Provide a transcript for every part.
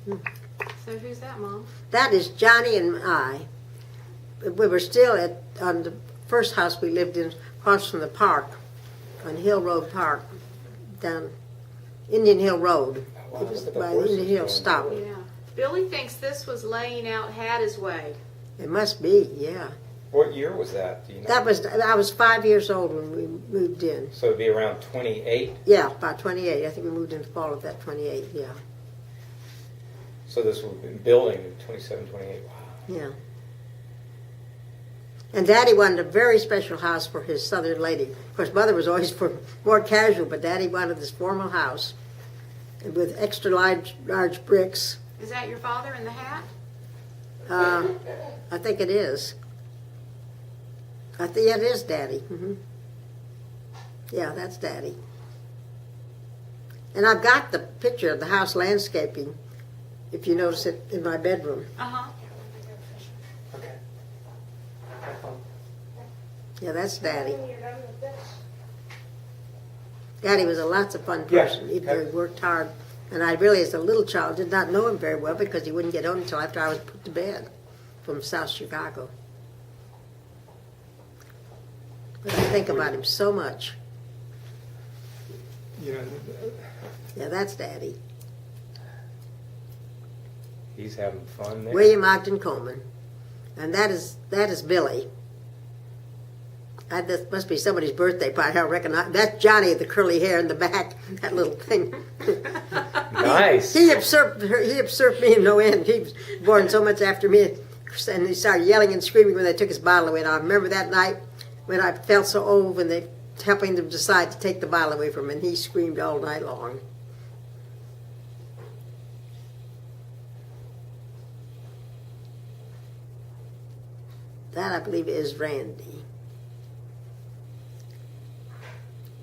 So who's that, Mom? That is Johnny and I. We were still on the first house we lived in, across from the park, on Hill Road Park, down Indian Hill Road. Wow, It was look at the by horses Indian Hill going stop. by. Yeah. Billy thinks this was laying out Hattie's way. It must be, yeah. What year was that? Do you know? I was 5 years old when we moved in. So it'd be around 28. Yeah, about 28. I think we moved in the fall of that 28, yeah. So this would have been building in 27, 28. Wow. Yeah. And Daddy wanted a very special house for his southern lady. Of course, Mother was always for more casual, but Daddy wanted this formal house with extra large bricks. Is that your father in the hat? I think it is. Yeah, it is Daddy. Yeah, that's Daddy. And I've got the picture of the house landscaping, if you notice it, in my bedroom. Uh-huh. Okay. Yeah, that's Daddy. Daddy was a lots of fun person. Yeah. He worked hard. And I really, as a little child, did not know him very well because he wouldn't get home until after I was put to bed from South Chicago. But I think about him so much. You know, Yeah, that's Daddy. he's having fun there. William Ogden Coleman. And that is Billy. That must be somebody's birthday party. I reckon that's Johnny with the curly hair in the back, that little thing. Nice. He usurped me in no end. He was born so much after me, and he started yelling and screaming when they took his bottle away. And I remember that night when I felt so old when they helping them decide to take the bottle away from him, and he screamed all night long. That, I believe, is Randy.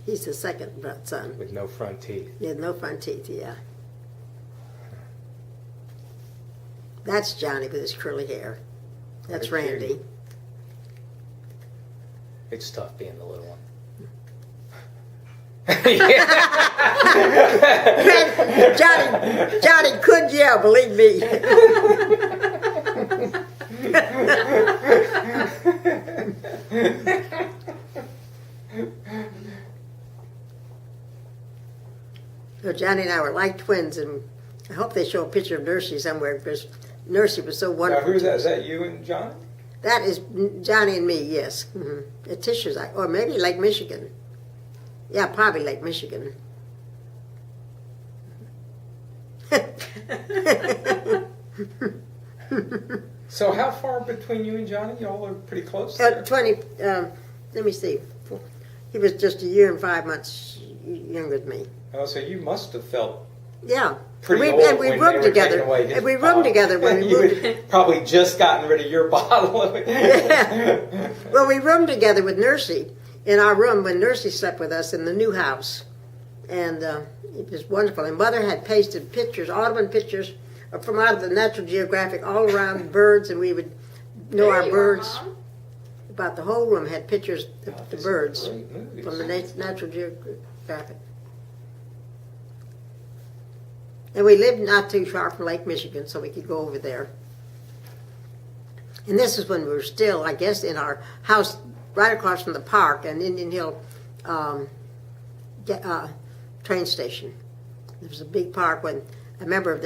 He's the second son. With no front teeth. He had no front teeth, yeah. That's Johnny with his curly hair. That's Very Randy. cute. It's tough being the little one. Johnny could yell, believe me. So Johnny and I were like twins, and I hope they show a picture of Nursey somewhere because Nursey was so Now, wonderful. who's that? Is that you and John? That is Johnny and me, yes. At Tisha's, or maybe Lake Michigan. Yeah, probably Lake Michigan. So how far between you and Johnny? Y'all are pretty close there. 20, let me see. He was just a year and 5 months younger than me. Oh, so you must have felt Yeah. pretty and old we when roomed they were together. taking away his And we roomed bottle. together when we You moved. had probably just gotten rid of your bottle of it. Yeah. Well, we roomed together with Nursey in our room when Nursey slept with us in the new house. And it was wonderful. And Mother had pasted pictures, audubon pictures from out of the Natural Geographic all around birds, and we would know There our you are, birds. Mom. About the whole room had pictures of the These are birds great movies. from the Natural Geographic. And we lived not too far from Lake Michigan, so we could go over there. And this is when we were still, I guess, in our house right across from the park and Indian Hill train station. There was a big park when I remember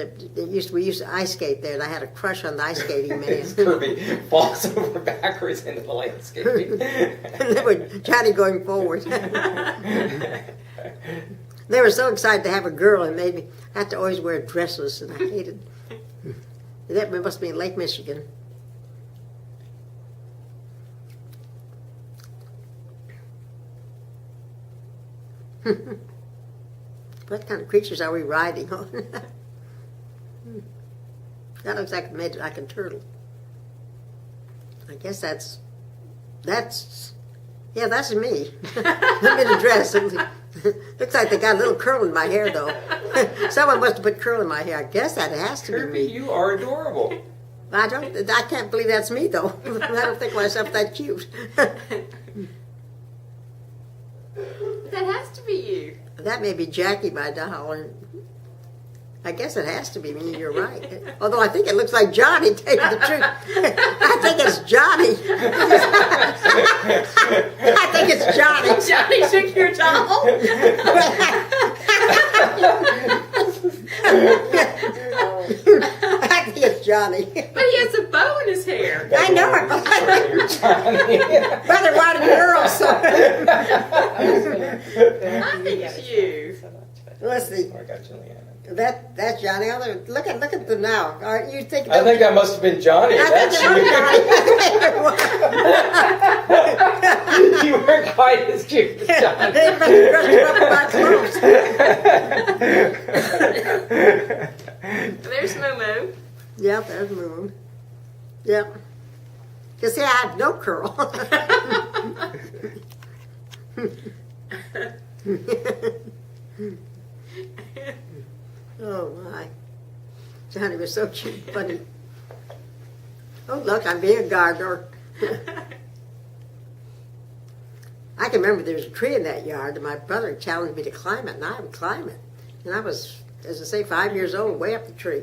we used to ice skate there, and I had a crush on the ice skating man. Kirby falls over backwards into the landscaping. And then with Johnny going forward. They were so excited to have a girl and made me have to always wear dresses, and I hated. That must be in Lake Michigan. What kind of creatures are we riding on? That looks like made like a turtle. I guess that's me. I'm in a dress. Looks like they got a little curl in my hair, though. Someone must have put curl in my hair. I guess that has to Kirby, be me. you are adorable. I can't believe that's me, though. I don't think myself that cute. That has to be you. That may be Jackie, my doll. I guess it has to be me. You're right. Although I think it looks like Johnny. Tell you the truth, I think it's Johnny. I think it's Johnny. Johnny took your doll. I think it's Johnny. But he has a bow in his hair. I know it. Brother wanted girls. So. I think it's you. Let's see. I got Juliana. That's Johnny. Look at them now. You think? I think that must have been Johnny. I think That's it was Johnny. you weren't quite as cute as Johnny. They must have dressed him up in my clothes. There's Momo. Yep, there's Moon. Yep. You see, I have no curl. Oh my. Johnny was so cute and funny. Oh look, I'm being a gardener. I can remember there was a tree in that yard and my brother challenged me to climb it and I would climb it. And I was, as I say, 5 years old, way up the tree.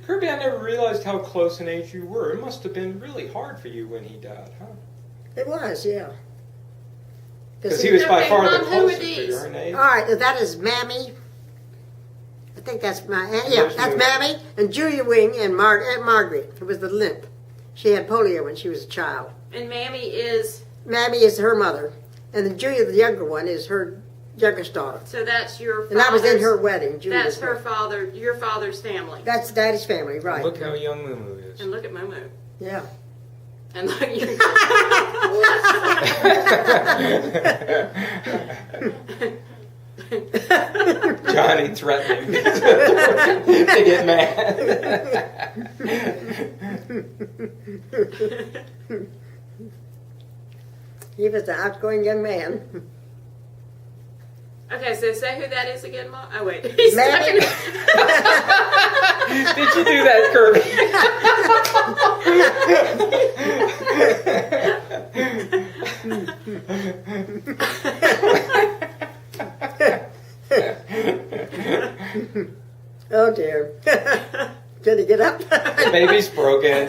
Kirby, I never realized how close in age you were. It must have been really hard for you when he died, huh? It was, yeah. Because he was by Okay, far Mom, the who are closest to these? your age. All right, that is Mammy. I think that's my, yeah, that's Mammy. And Julia Wing and Aunt Margaret, who was the limp. She had polio when she was a child. And Mammy is, Mammy is her mother. And then Julia, the younger one, is her youngest daughter. so that's your And I was in father's- her wedding. Julia's That's her wedding. father, your father's family. That's Daddy's family, right. Look how young Mumu is. And look at Momo. Yeah. And look, you. Johnny threatening to get mad. He was an outgoing young man. Okay, so say who that is again, Mom. Oh wait, he's Mammy. talking. Did you do that, Kirby? Oh dear. Did he get up? The baby's broken.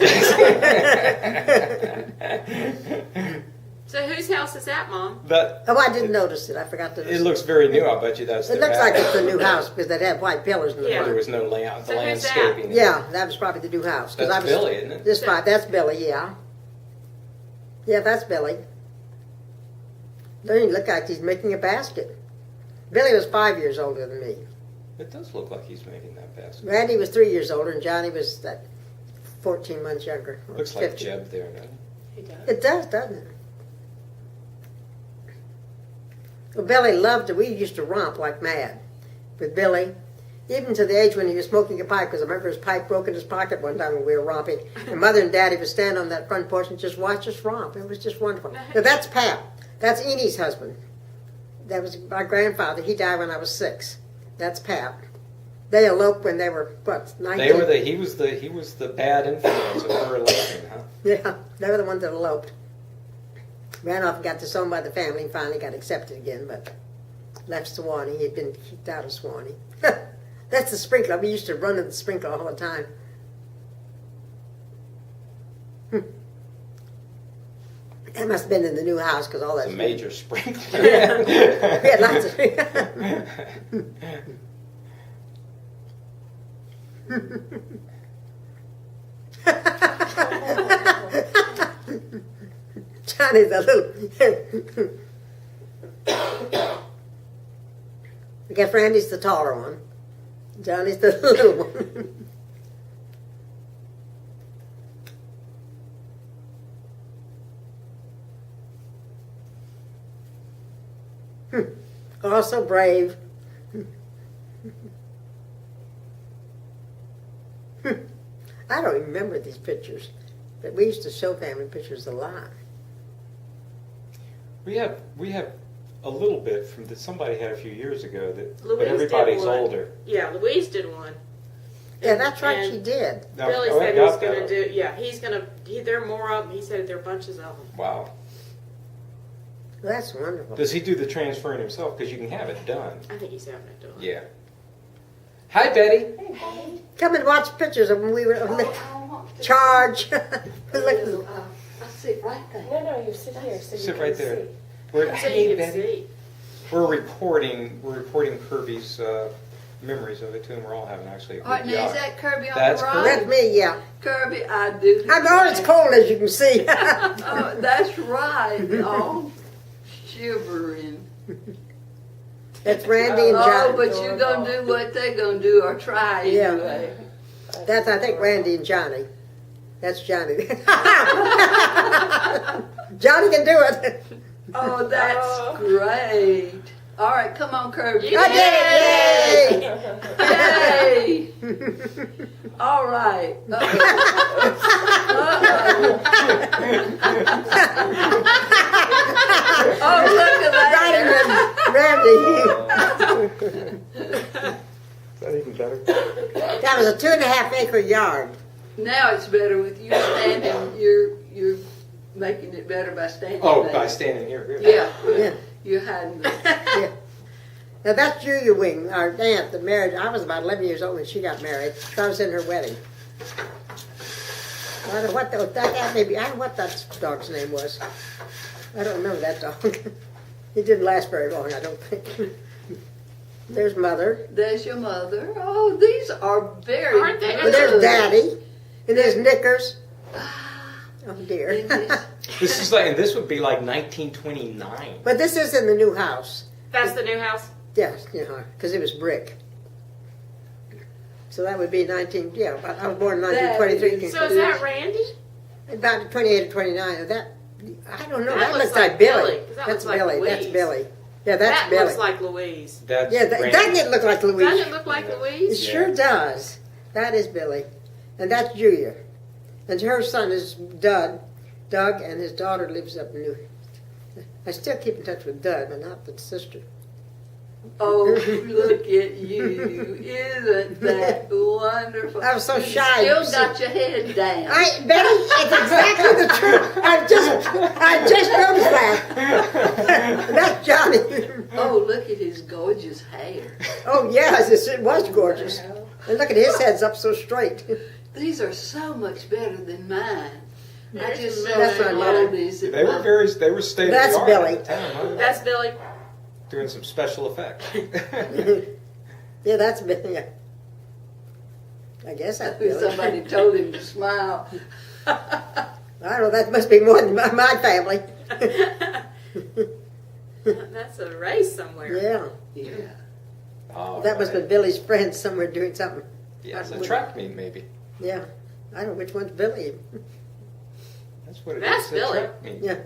So whose house is that, Mom? But Oh, I didn't notice it. I forgot to it notice looks very new. I'll bet you that's it. their Looks like house. it's a new house because they had white pillars in the Yeah. There front. was no layout, the So who's that? landscaping. Yeah, that was probably the new house. 'Cause That's I was, Billy, isn't it? That's Billy, yeah. Yeah, that's Billy. Doesn't he look like he's making a basket? Billy was 5 years older than me. It does look like he's making that basket. Randy was 3 years older, and Johnny was 14 months younger. or Looks like 15. Jeb there, doesn't it? He does. It does, doesn't it? Well, Billy loved it. We used to romp like mad with Billy, even to the age when he was smoking a pipe, because I remember his pipe broke in his pocket one time when we were romping. And Mother and Daddy would stand on that front porch and just watch us romp. It was just wonderful. Now, that's Pap. That's Enid's husband. That was my grandfather. He died when I was 6. That's Pap. They eloped when they were, what, 19? He was the bad influence of her election, huh? Yeah, they were the ones that eloped. Ran off and got disowned by the family and finally got accepted again, but left Sewanee. He'd been kicked out of Sewanee. That's the sprinkler. We used to run to the sprinkler all the time. That must have been in the new house because all that. It's a major sprinkler. We had lots of. Johnny's a little. I guess Randy's the taller one. Johnny's the little one. Also brave. I don't remember these pictures, but we used to show family pictures a lot. We have a little bit from that somebody had a few years ago that, Louise but everybody's did one. older. Yeah, Louise did one. Yeah, that's right, And she did. Now, Billy oh, I said he's got that. going to do. Yeah, he's going to. There are more of them. He said there are bunches of them. Wow. That's wonderful. Does he do the transferring himself? Because you can have it done. I think he's having it done. Yeah. Hi, Betty. Come and watch pictures of when we were on the charge. Look, I'll sit right there. No, you sit here. So Sit you right can there. see. We're, So hey, you can Betty. see. We're reporting Kirby's memories of it too, and we're all having actually a good All right, now yard. is that Kirby on That's the correct. that's right? me, yeah. Kirby, I do. I know it's cold, as you can see. Oh, that's right. All shivering. That's Randy and Oh, Johnny. but you're gonna do what they're gonna do or try Yeah. anyway. That's, I think, Randy and Johnny. That's Johnny. Johnny can do it. Oh, that's great. All right, come on, Kirby. You I did it! Yay! Yay! All right. Oh, look at that. Randy. Is that even better? That was a 2.5 acre yard. Now it's better with you standing. You're making it better by standing. Oh, there. by standing here. Yeah, Yeah. you're hiding. Yeah. Now that's Julia Wing, our aunt that married. I was about 11 years old when she got married. So I was in her wedding. I don't know what that maybe. I don't know what that dog's name was. I don't remember that dog. It didn't last very long, I don't think. There's Mother. There's your mother. Oh, these are very. Aren't they? And there's Daddy. And there's Knickers. Oh dear. And this- This is like, and this would be like 1929. But this is in the new house. That's the new house. Yes, because it was brick. So that would be 19. Yeah, I was born in 1923. So is that Randy? About 28 or 29. That I don't know. That That, looks looks like like Billy. Billy, 'cause that That's looks like Billy. That's Louise. Billy. Yeah, that's That Billy. looks like Louise. That's Yeah, Randy. doesn't it look like Louise? Doesn't it look like It Louise? sure does. That is Billy, and that's Julia, and her son is Doug. Doug and his daughter lives up in New. I still keep in touch with Doug, but not the sister. Oh, look at you! Isn't that wonderful? I was so You shy. Still got your head down. Betty, it's exactly the truth. I just noticed that. That's Johnny. Oh, look at his gorgeous hair. Oh yes, it was gorgeous. And look at his head's up so straight. These are so much better than mine. I just saw That's some my mother. oldies. They were state of the That's art Billy. at the time, huh? That's Billy. Doing some special effects. Yeah, that's Billy. Yeah. I guess that's Billy. Somebody told him to smile. I don't know. That must be more than my family. That's a race somewhere. Yeah, Yeah. All that must have right. been Billy's friend somewhere doing something. Yeah, it's a track meet maybe. Yeah, I don't know which one's Billy. That's what it That's is. a Billy. track meet. Yeah.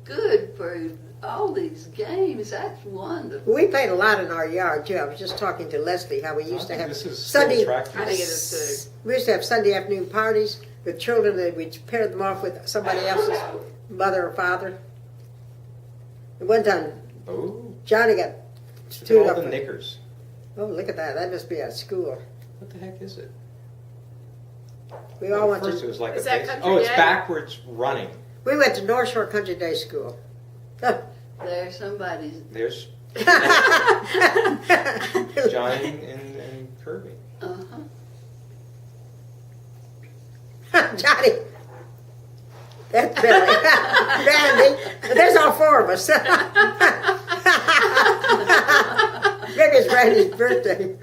Good for all these games. That's wonderful. We played a lot in our yard too. I was just talking to Leslie how we used to have This is Sunday. track I think it is We used to have Sunday afternoon parties with children that we'd pair them off with somebody else's mother or father. And one time, Oh, Johnny got look stood at all up. the knickers. Oh, look at that! That must be at school. What the heck is it? We all went First it to was like Is a that base- Country Oh, it's Day? backwards running. North Shore Country Day School. Oh. There's somebody's. There's Johnny and Kirby. Uh-huh. Johnny. That's Billy. Randy. There's all four of us. Maybe it's Randy's birthday.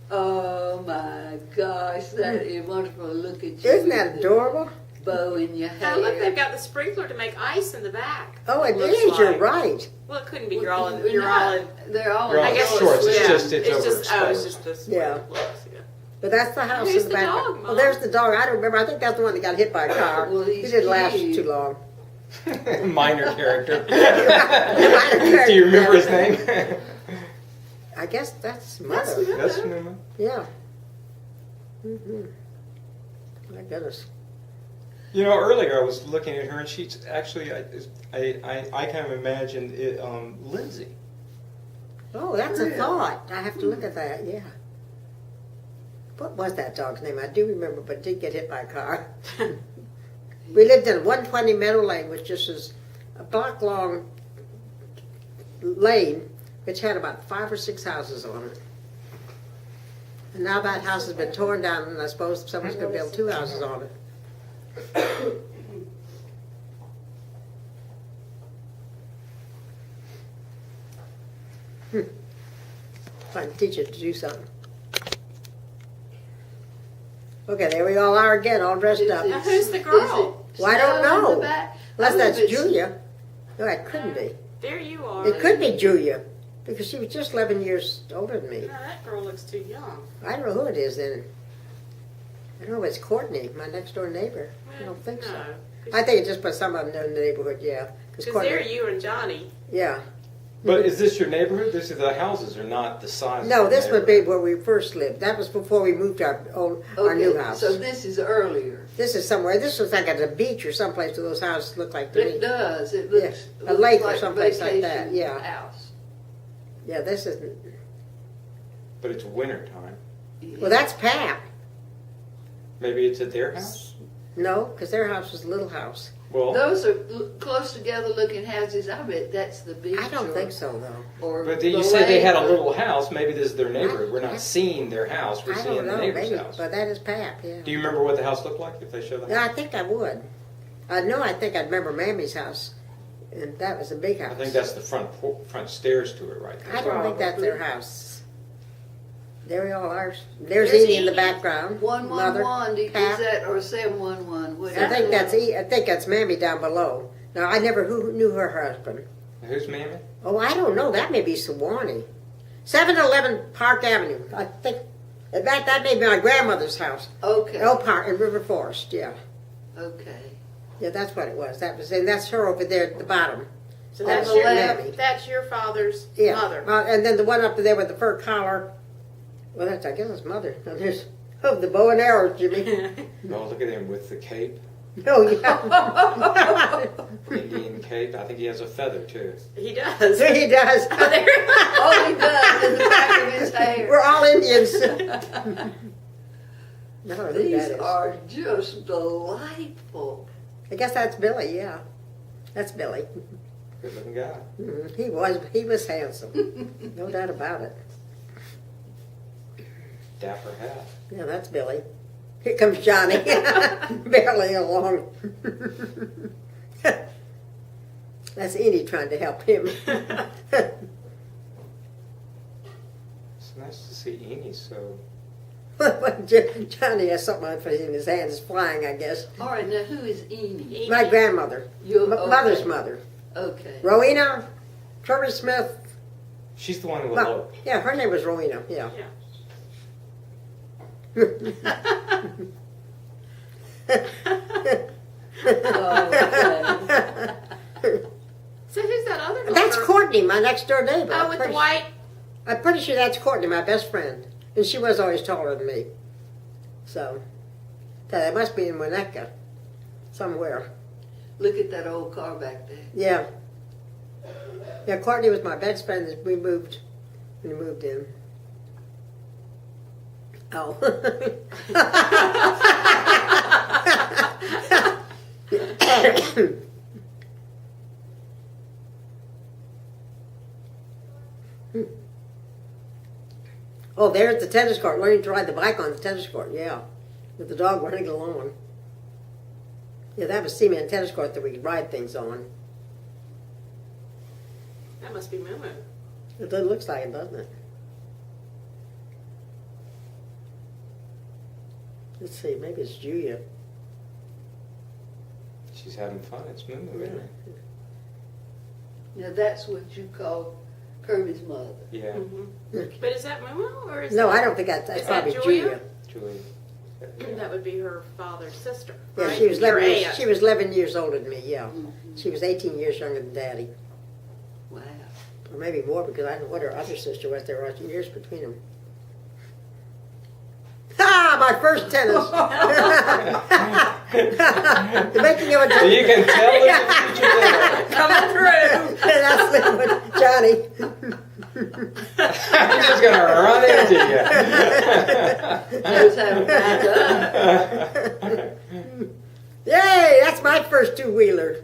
Oh my gosh, that is wonderful. Look at you. Isn't with that the adorable? Bow in your hair. Oh, look, they've got the sprinkler to make ice in the back. Oh, it Looks is. You're like. right. Well, it couldn't be. Well, You're all in. we're You're all not. in. They're all You're in all I guess shorts. shorts. It's yeah. just- it's Oh, it's overexposed. just this. Yeah. Yeah. But that's the house Who's in the the back. dog, Well, Mom? there's the dog. I don't remember. I think that's the one that got hit by a car. Well, He he's didn't last cute. too long. Minor character. Minor Do you remember his character. name? I guess that's That's Mother. Mother. That's Numa. Yeah. Mm-hmm. My goodness. You know, earlier I was looking at her, and she's actually I kind of imagined it, Lindsay. Oh, that's a Really? thought. I have to look at that. Yeah. What was that dog's name? I do remember, but did get hit by a car. We lived in 120 Meadow Lane, which just is a block long lane which had about 5 or 6 houses on it. And now that house has been torn down, and I suppose someone's going to build 2 houses on it. Trying to teach it to do something. Okay, there we all are again, all dressed Is up. it- Now, who's the is girl? it Well, I don't snow in know. the back? Unless I that's hope it's- Julia. No, it couldn't be. There you are. It could be Julia, because she was just 11 years older than me. No, that girl looks too young. I don't know who it is then. I don't know if it's Courtney, my next door neighbor. I don't think so. No. I think it's just by someone in the neighborhood, yeah. Because there you and Johnny. Yeah. But is this your neighborhood? This is the houses are not the size. No, of the this would be neighborhood. where we first lived. That was before we moved to our Okay, new house. so this is earlier. This is somewhere. This was like at a beach or someplace where those houses look like to It me. does. It looks, Yeah, a looks lake or like someplace like that, vacation yeah. House. Yeah, this isn't. But it's winter time. Well, that's Pap. Maybe it's at their house. No, because their house was a little house. Well, Those are close together looking houses. I bet that's the beach. I don't think so, though. Or but the you said they had a lake. little house. Maybe this is their neighborhood. We're I- not seeing their house. We're I seeing don't the know, neighbor's maybe, house. but that is Pap, yeah. Do you remember what the house looked like if they show the Yeah, house? I think I would. I know. I think I'd remember Mammy's house, and that was a big house. I think that's the front stairs to it right I there. don't think that's their house. There we all are. There's There's Edie in the Edie. background. Mother, 111. Is Pap. that or 711? What I is think it? that's I think that's Mammy down below. Now I never knew her husband. Who's Mammy? Oh, I don't know. That may be Sewanee. 711 Park Avenue. I think. In fact, that may be my grandmother's house. Okay. El Park in River Forest. Yeah, Okay. yeah, that's what it was. That was, and that's her over there at the bottom. So On that's the your left. That's your father's Yeah, mother. And then the one up there with the fur collar. Well, that's I guess his mother. Now there's the bow and arrows, Jimmy. Oh, look at him with the cape, Oh yeah, Indian cape. I think he has a feather too. He does. he does. Oh, he does in the back of his hair. We're all Indians. No, who These that is. are just delightful. I guess that's Billy. Yeah, that's Billy. Good looking guy. He was handsome, no doubt about it. Dapper hat. Yeah, that's Billy. Here comes Johnny, barely along. That's Edie trying to help him. It's nice to see Enid so. Johnny has something in his hand. It's flying, I guess. All right, now who is Enid? My grandmother, Your mother's mother, Okay. Rowena, Kirby Smith. She's the one who Well, eloped. yeah, her name was Rowena. Yeah. So who's that other girl? That's Courtney, my next door neighbor. Oh, with the white. I'm pretty sure that's Courtney, my best friend. And she was always taller than me. So, it must be in Winnetka, somewhere. Look at that old car back there. Yeah. Yeah, Courtney was my best friend as we moved, when we moved in. Oh. Oh, there's the tennis court, learning to ride the bike on the tennis court, yeah. With the dog running along. Yeah, that was cement tennis court that we could ride things on. That must be Moo Moo. It looks like it, doesn't it? Let's see, maybe it's Julia. She's having fun. It's Moo Moo, isn't it? Now that's what you call Kirby's mother. Yeah. But is that Moo Moo or is No, that, I don't think that's Is probably that Julia? Julia. Julie. That would be her father's sister. Yeah, right? she was Your 11 years, aunt. she was 11 years older than me, yeah. She was 18 years younger than Daddy. Wow. Or maybe more, because I don't know what her other sister was. There were years between them. Ah, my first tennis. The making of a So you can tell the future there. Coming through. That's Johnny. I'm just gonna run into you. Knows how to back up. Yay, that's my first two-wheeler.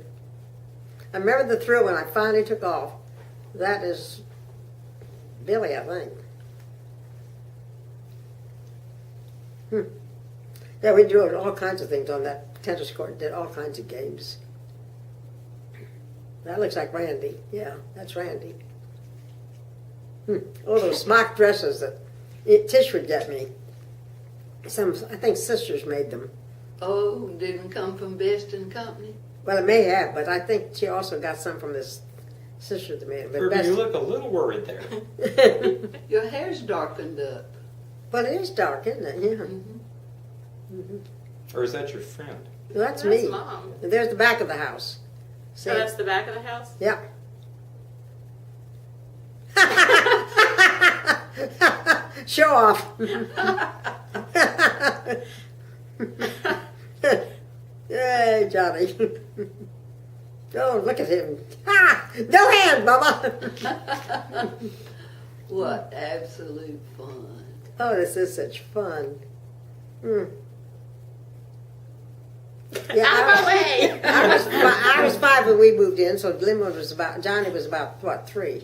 I remember the thrill when I finally took off. That is Billy, I think. Yeah, we drew all kinds of things on that tennis court. Did all kinds of games. That looks like Randy. Yeah, that's Randy. All those smock dresses that Tish would get me. I think sisters made them. Oh, didn't come from Best and Company? Well, it may have, but I think she also got some from this sister that made it. But Kirby, you look a little worried there. Your hair's darkened up. Well, it is dark, isn't it? Yeah. Or is that your friend? Well, that's That's me. Mom. And there's the back of the house. See? So that's the back of the house? Yeah. Show off. Yay, Johnny. Oh, look at him. Ha! No hand, Mama. What absolute fun. Oh, this is such fun. Yeah, Out of my way! I was 5 when we moved in, so Johnny was about, what, 3?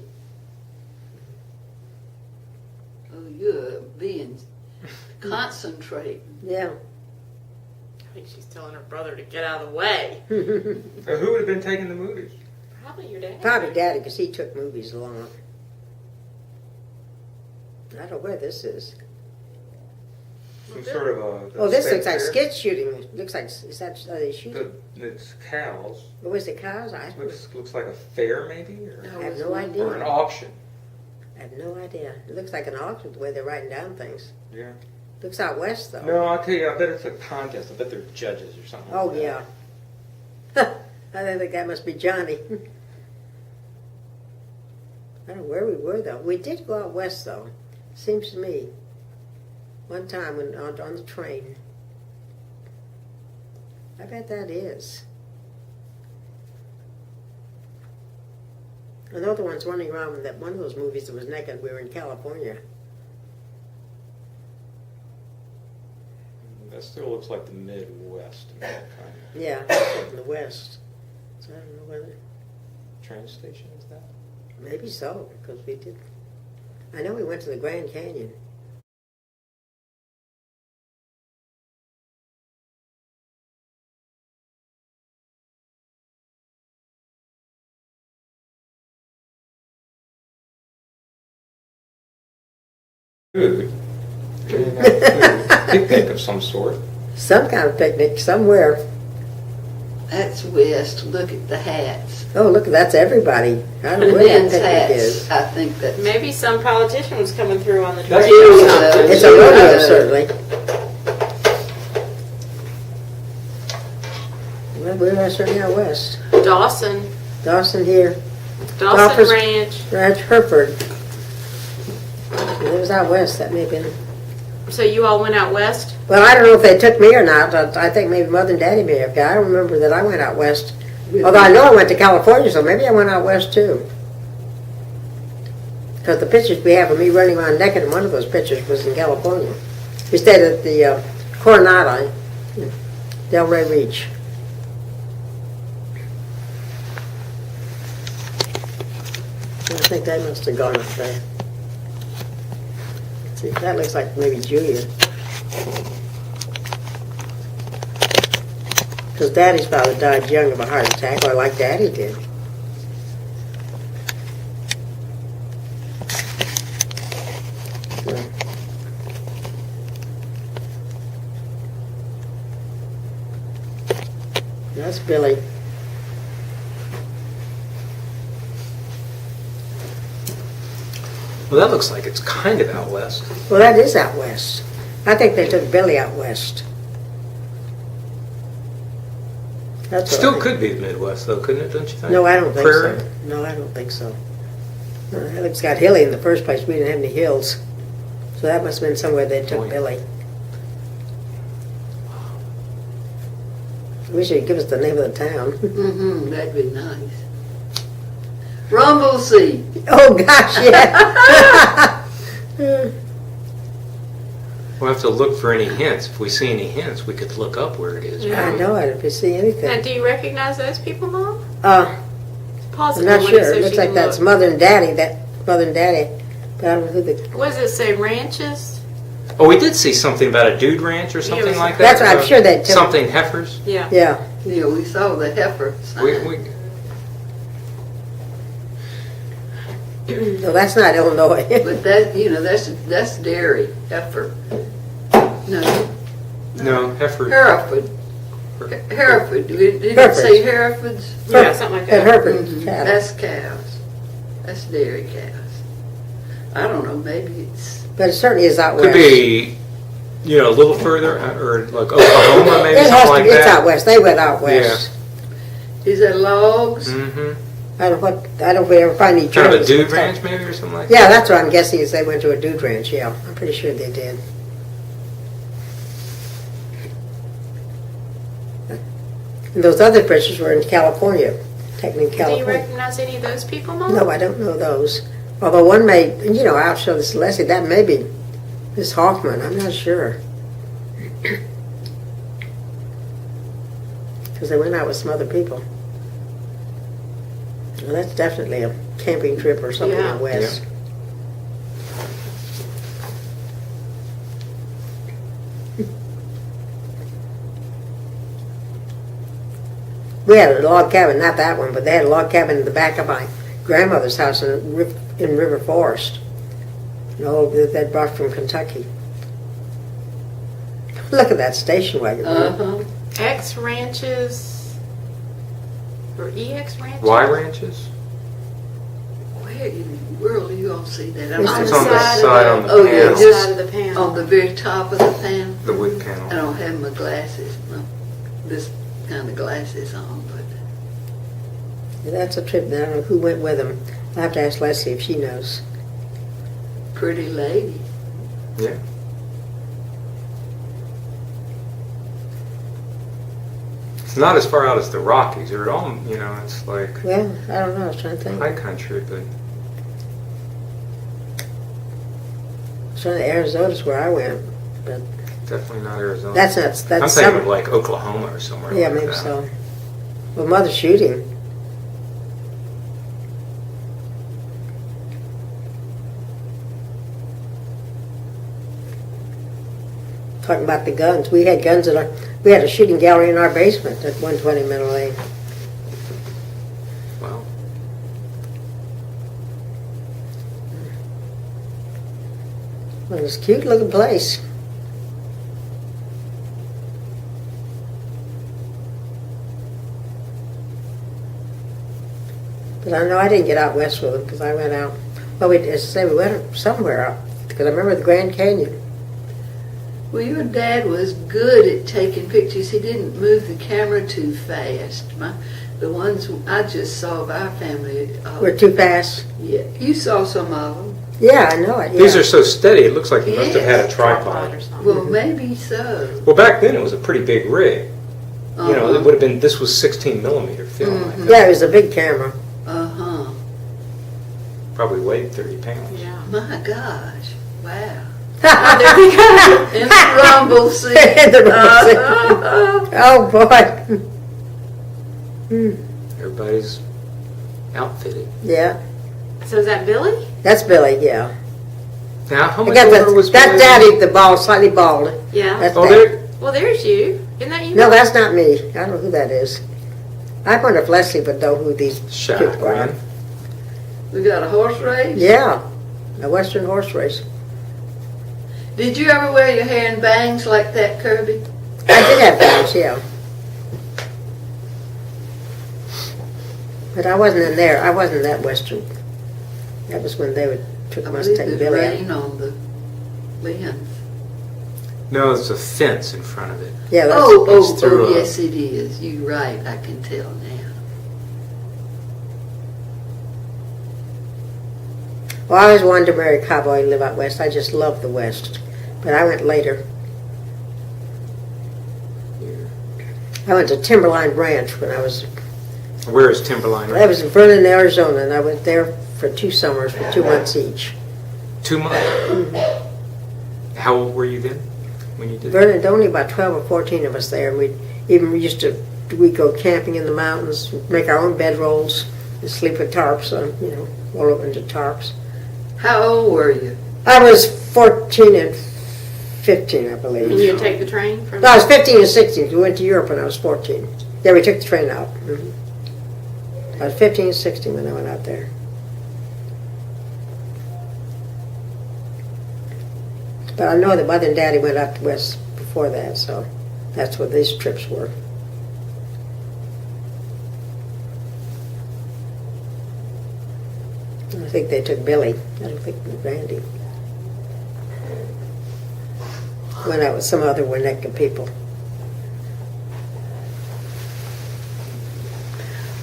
Oh, you're being concentrating. Yeah. I think she's telling her brother to get out of the way. So who would have been taking the movies? Probably your dad. Probably Daddy, because he took movies along. I don't know where this is. Some sort of a. Oh, this looks like fair? skid shooting. Looks like, is that, are they shooting? It's cows. What was it, cows? I Looks like a fair, maybe, or have no or an idea. auction. I have no idea. It looks like an auction the way they're writing down things. Yeah. Looks out west, though. No, I'll tell you. I bet it's a contest. I bet they're judges or something. Oh, like yeah. I think that must be Johnny. I don't know where we were, though. We did go out west, though. Seems to me. One time when on the train. I bet that is. Another one's running around with that one of those movies that was naked. We were in California. That still looks like the Midwest. Kind of. Yeah, in the west. So I don't know whether. Train station is that? Maybe so, because we did. I know we went to the Grand Canyon. Food. Picnic of some sort. Some kind of picnic somewhere. That's West. Look at the hats. Oh, look, that's everybody. I don't The know where men's that picnic hats. is. I think that's. Maybe some politician was coming through on the That's train. true. It's a rodeo, certainly. Well, we're certainly out west. Dawson. Dawson here. Dawson Dolphins- Ranch. Ranch Hereford. It was out west, that may have been. So you all went out west? Well, I don't know if they took me or not. I think maybe Mother and Daddy may have. I don't remember that I went out west. Although I know I went to California, so maybe I went out west too. Because the pictures we have of me running around naked in one of those pictures was in California. We stayed at the Coronado, Delray Beach. I think they must have gone up there. See, that looks like maybe Julia. Because Daddy's father died young of a heart attack, or like Daddy did. So. That's Billy. Well, that looks like it's kind of out west. Well, that is out west. I think they took Billy out west. That's what I Still think. could be the Midwest, though, couldn't it? Don't you think? No, I don't think Prairie? so. No, I don't think so. It's got hilly in the first place. We didn't have any hills. So that must have been somewhere they took Oh, yeah. Billy. We should give us the name of the town. Mm-hmm, that'd be nice. Rumble Seat. Oh, gosh, yeah. We'll have to look for any hints. If we see any hints, we could look up where it is. Yeah. I know it if you see Now, anything. do you recognize those people, Mom? I'm Pause it not a minute sure. so It looks she like can that's look. Mother and Daddy. That Mother and Daddy But I don't know who the. What does it say, ranches? Oh, we did see something about a dude ranch or something like that. That's what I'm sure they tell. Something heifers. Yeah. Yeah. Yeah, we saw the heifer sign. We, No, that's not Illinois. But that, that's dairy, heifer. No, no, heifer. Hereford. Hereford, did it Hereford. say Herefords? Yeah, something like And that. Hereford Mhm. cattle. That's cows. That's dairy cows. I don't know, maybe it's, But it certainly is out Could west. be, a little further, or like Oklahoma, maybe It has something to like be. It's that. out west. They went out west. is that logs? Mm-hmm. I don't know what. I don't ever find any. Kind of a journeys dude with that. ranch, maybe, or something like Yeah, that. that's what I'm guessing is they went to a dude ranch. Yeah, I'm pretty sure they did. And those other pictures were in California, taken in Do you California. recognize any of those people, Mom? No, I don't know those. Although one may, I'll show this to Leslie. That may be Miss Hoffman. I'm not sure. Because they went out with some other people. Well, that's definitely a camping trip or something Yeah. out west. We had a log cabin, not that one, but they had a log cabin in the back of my grandmother's house in River Forest. That brought from Kentucky. Look at that station wagon. Uh-huh. X ranches or EX ranches? Y ranches? Where in the world are you gonna see that? It's On It's the on the side side of on the, the Oh, yeah, panel, just- side of the panel. On the very top of the pan. the wood I panel. don't have my glasses, this kind of glasses on, but That's a trip. I don't know who went with them. I'll have to ask Leslie if she knows. pretty lady. Yeah. It's not as far out as the Rockies. They're all, it's like Well, I don't know. I was trying to think. high country, but Arizona's where I went. But definitely not Arizona. that's I'm that's thinking summer. of like Oklahoma or somewhere Yeah, like maybe that. so. Well, mother shooting. Talking about the guns. We had guns we had a shooting gallery in our basement at 120 Middle Lane. Wow. Well, it was a cute looking place. But I know I didn't get out west with them because I went out. Well, we went somewhere out because I remember the Grand Canyon. Well, your dad was good at taking pictures. He didn't move the camera too fast. The ones I just saw of our family. We're too fast. Yeah, you saw some of them. Yeah, I know it. Yeah. These are so steady, it looks like you must have had a Tripod tripod. or something. Well, maybe so. Well, back then it was a pretty big rig. Uh-huh. It would have been, this was 16 millimeter film, I think. Yeah, it was a big camera. Uh-huh. Probably weighed 30 pounds. Yeah. My gosh. Wow. There we go. In the rumble seat. In the rumble seat. Uh-huh. Oh boy. Everybody's outfitted. Yeah, So is that Billy? that's Billy. Yeah, Now, how I much got older was that's Billy? Daddy, the bald, slightly bald. Yeah. That's Oh, Daddy. there. Well, there's you. Isn't that you? No, that's not me. I don't know who that is. I wonder if Leslie would know who these Shot, people are. man. We got a horse race? Yeah, a Western horse race. Did you ever wear your hair in bangs like that, Kirby? I did have bangs, yeah. But I wasn't in there. I wasn't that Western. That was when they took I must believe take there's Billy out. rain on the lens. No, there's a fence in front of it. Yeah, that's, it's through a- Yes it is. You're right. I can tell now. well, I always wanted to marry a cowboy and live out west. I just loved the West. But I went later. I went to Timberline Ranch when I was, Where is Timberline? that was in Vernon, Arizona, and I went there for 2 summers for 2 months each. 2 months. How old were you then when you did that? Vernon, only about 12 or 14 of us there. We'd go camping in the mountains, make our own bedrolls, and sleep with tarps on, roll up into tarps. How old were you? I was 14 and 15, I believe. And you take the train from? No, I was 15 and 16. We went to Europe when I was 14. Yeah, we took the train out. I was 15 and 16 when I went out there. But I know that Mother and Daddy went out west before that, so that's what these trips were. I think they took Billy. I don't think Randy. Went out with some other Winnetka people.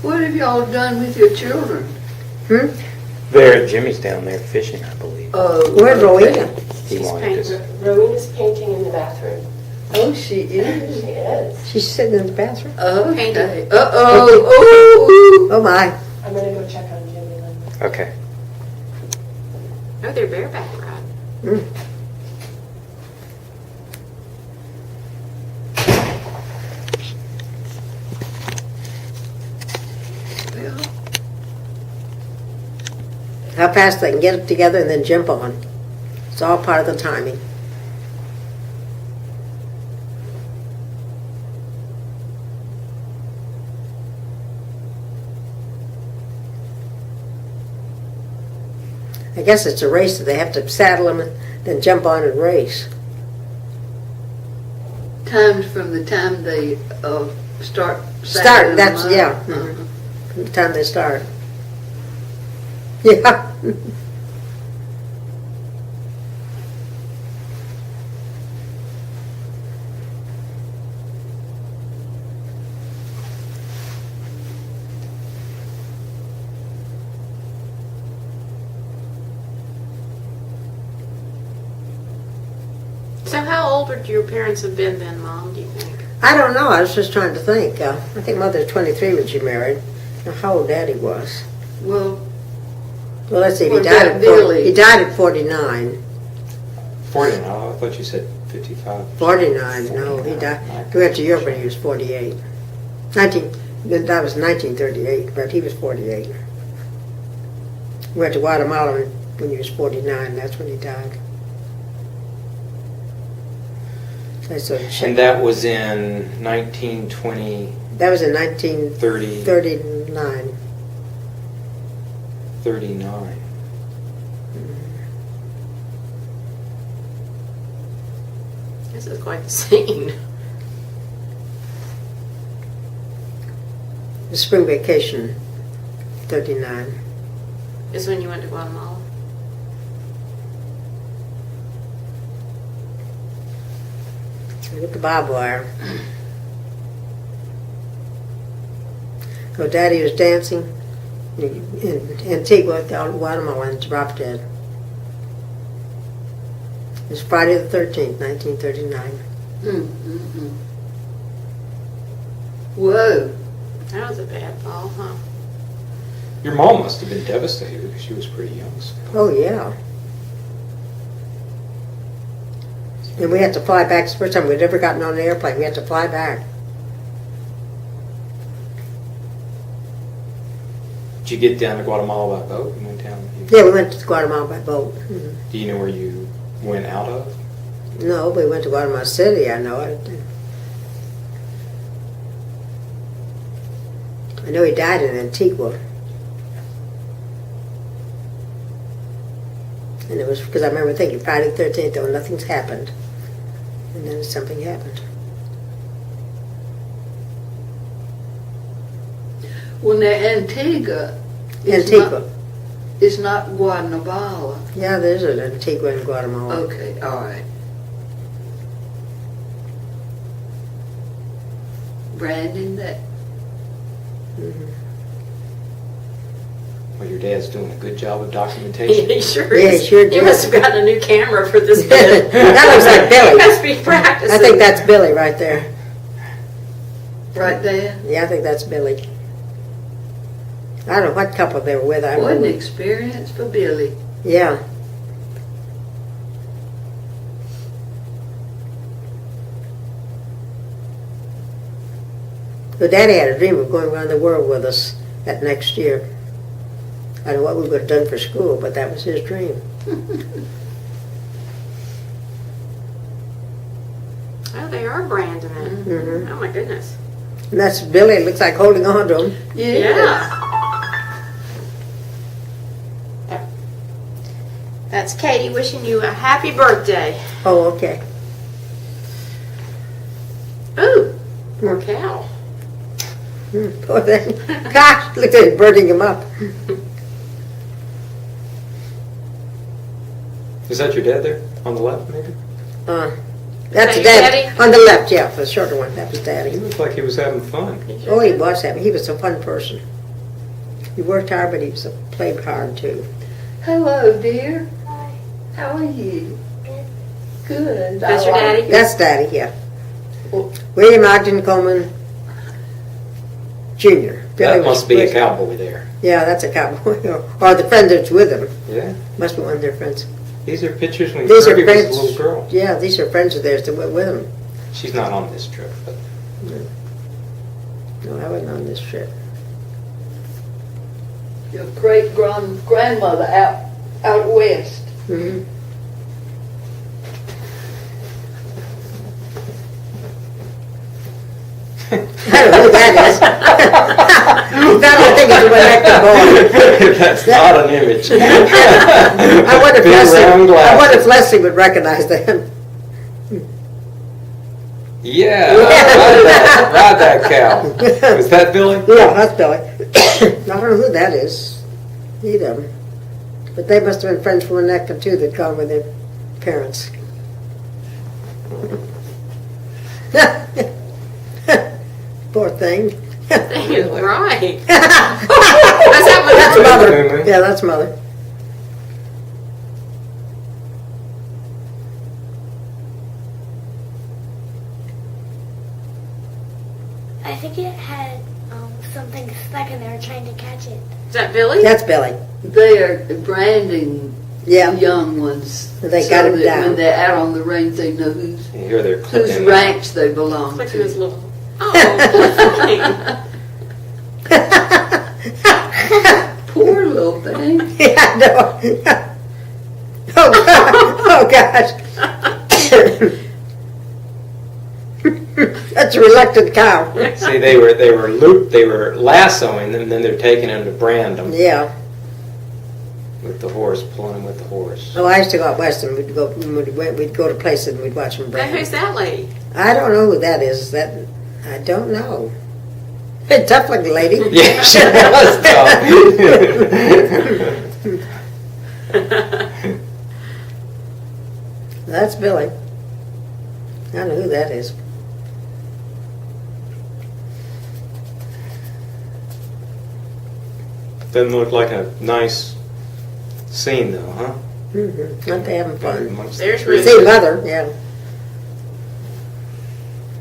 What have y'all done with your children? There, Jimmy's down there fishing, I believe. Oh, Where's okay. Rowena? He She's wanted us. Rowena's painting in the bathroom. Oh, she is. She is. She's sitting in the bathroom. Okay. Uh-oh. Oh my. I'm gonna go check on Jimmy then. Okay. Oh, they're bareback ride. Well, How fast they can get it together and then jump on. It's all part of the timing. I guess it's a race that they have to saddle them and then jump on and race. timed from the time they start. Start, that's, saddling yeah. them up. From the time they start. Yeah. So how old would your parents have been then, Mom, do you think? I don't know. I was just trying to think. I think Mother's 23 when she married. Now, how old Daddy was? Well, Well, let's see. He What died about at Billy? he died at 49. 40 now. I thought you said 55. 49. No, he died. He went to Europe when he was 48. That was 1938, but he was 48. He went to Guatemala when he was 49. That's when he died. That's a And that was in 1920, That was in 1939. 30, 39. This is quite the scene. The spring vacation, 39. Is when you went to Guatemala. Look at the barbed wire. So Daddy was dancing in Antigua, Guatemala, and dropped dead. It was Friday the 13th, 1939. whoa. That was a bad fall, huh? Your mom must have been devastated because she was pretty young. Oh, yeah. And we had to fly back. It's the first time we'd ever gotten on an airplane. We had to fly back. Did you get down to Guatemala by boat and went down? Yeah, we went to Guatemala by boat. Mhm. Do you know where you went out of? No, we went to Guatemala City, I know it. I know he died in Antigua. And it was because I remember thinking Friday the 13th, though, nothing's happened. And then something happened. Well, now Antigua Antigua. is not Guatemala. Yeah, there's an Antigua in Guatemala. Okay, all right. Brandon, that Mhm. Well, your dad's doing a good job of documentation. He sure Yeah, is. he sure He did. must have gotten a new camera for this bit. That looks like Billy. He must be practicing. I think that's Billy right there. right there. Yeah, I think that's Billy. I don't know what couple they were with. I What don't an know. experience for Billy. Yeah. But Daddy had a dream of going around the world with us that next year. I don't know what we would have done for school, but that was his dream. Oh, they are branding it. Mhm. Oh my goodness. And that's Billy, looks like holding on to him. Yeah. That's Katie wishing you a happy birthday. Oh, okay. Ooh, poor cow. Poor thing. Gosh, look at it burning him up. Is that your dad there on the left, maybe? That's that your Daddy. daddy? On the left, yeah, the shorter one. That was He Daddy. looked like he was having fun. Oh, he was having. He was a fun person. He worked hard, but he was played hard too. Hello, dear. Hi. How are you? Good. That's I your like daddy? it. That's Daddy, yeah. Well- William Ogden Coleman Jr. That Billy must be a was- cowboy there. Yeah, that's a cowboy. Or the friend that's with him. Yeah. Must be one of their friends. These are pictures when These are Kirby was a friends. little girl. Yeah, these are friends of theirs that went with him. She's not on this trip, but No, I wasn't on this trip. Your great grandmother out west. Mm-hmm. I don't know who that is. That I think is a Winnetka boy. that's not an image. I wonder if Big Leslie. round I wonder if glasses. Leslie would recognize them. Yeah, ride that cow. Is that Billy? Yeah, that's Billy. I don't know who that is either. But they must have been friends from Winnetka too that gone with their parents. Poor thing. That is right. That's mother. Mhm. Yeah, that's mother. I think it had something stuck in there trying to catch it. Is that Billy? That's Billy. They are branding Yeah. the young ones. They so got 'em that down. when they're out on the range, they know whose You hear they're whose clipping. ranch they belong Clicking his to. little. Oh, Poor little thing. Yeah, I know. Oh, God. Oh, gosh. That's a reluctant cow. See, they were lassoing them, and then they're taking them to brand them Yeah. with the horse, pulling them with the horse. Oh, I used to go out west and we'd go to places and we'd watch them now brand. who's that lady? I don't know who that is. I don't know. A tough looking lady. Yeah, she was tough. That's Billy. I don't know who that is. Doesn't look like a nice scene, though, huh? Mm-hmm. Not they having fun. Amongst There's the trees. See mother, yeah.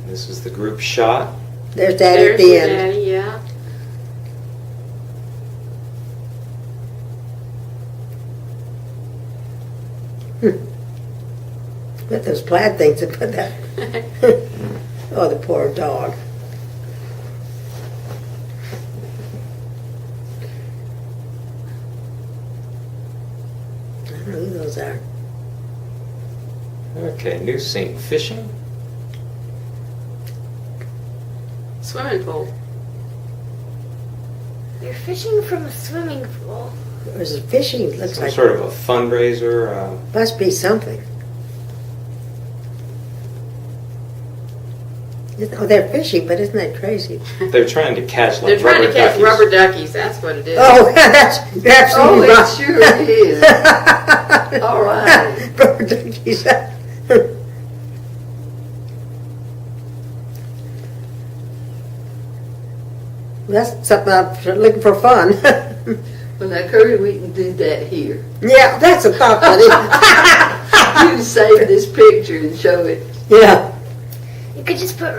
This is the group shot. There's Daddy There's at the your end. daddy, yeah. But those plaid things that put that. Oh, the poor dog. I don't know who those are. Okay, new scene. Fishing. Swimming pool. You're fishing from a swimming pool. There's a fishing. It looks Some like sort of a fundraiser. must be something. Oh, they're fishing, but isn't that crazy? They're trying to catch like They're trying rubber to catch duckies. rubber duckies. That's what it is. Oh, that's you're Oh, absolutely it right. sure is. All right. Rubber duckies. That's something I'm looking for fun. Well, now, Kirby, we can do that here. Yeah, that's a thought, buddy. You save this picture and show it. Yeah, You could just put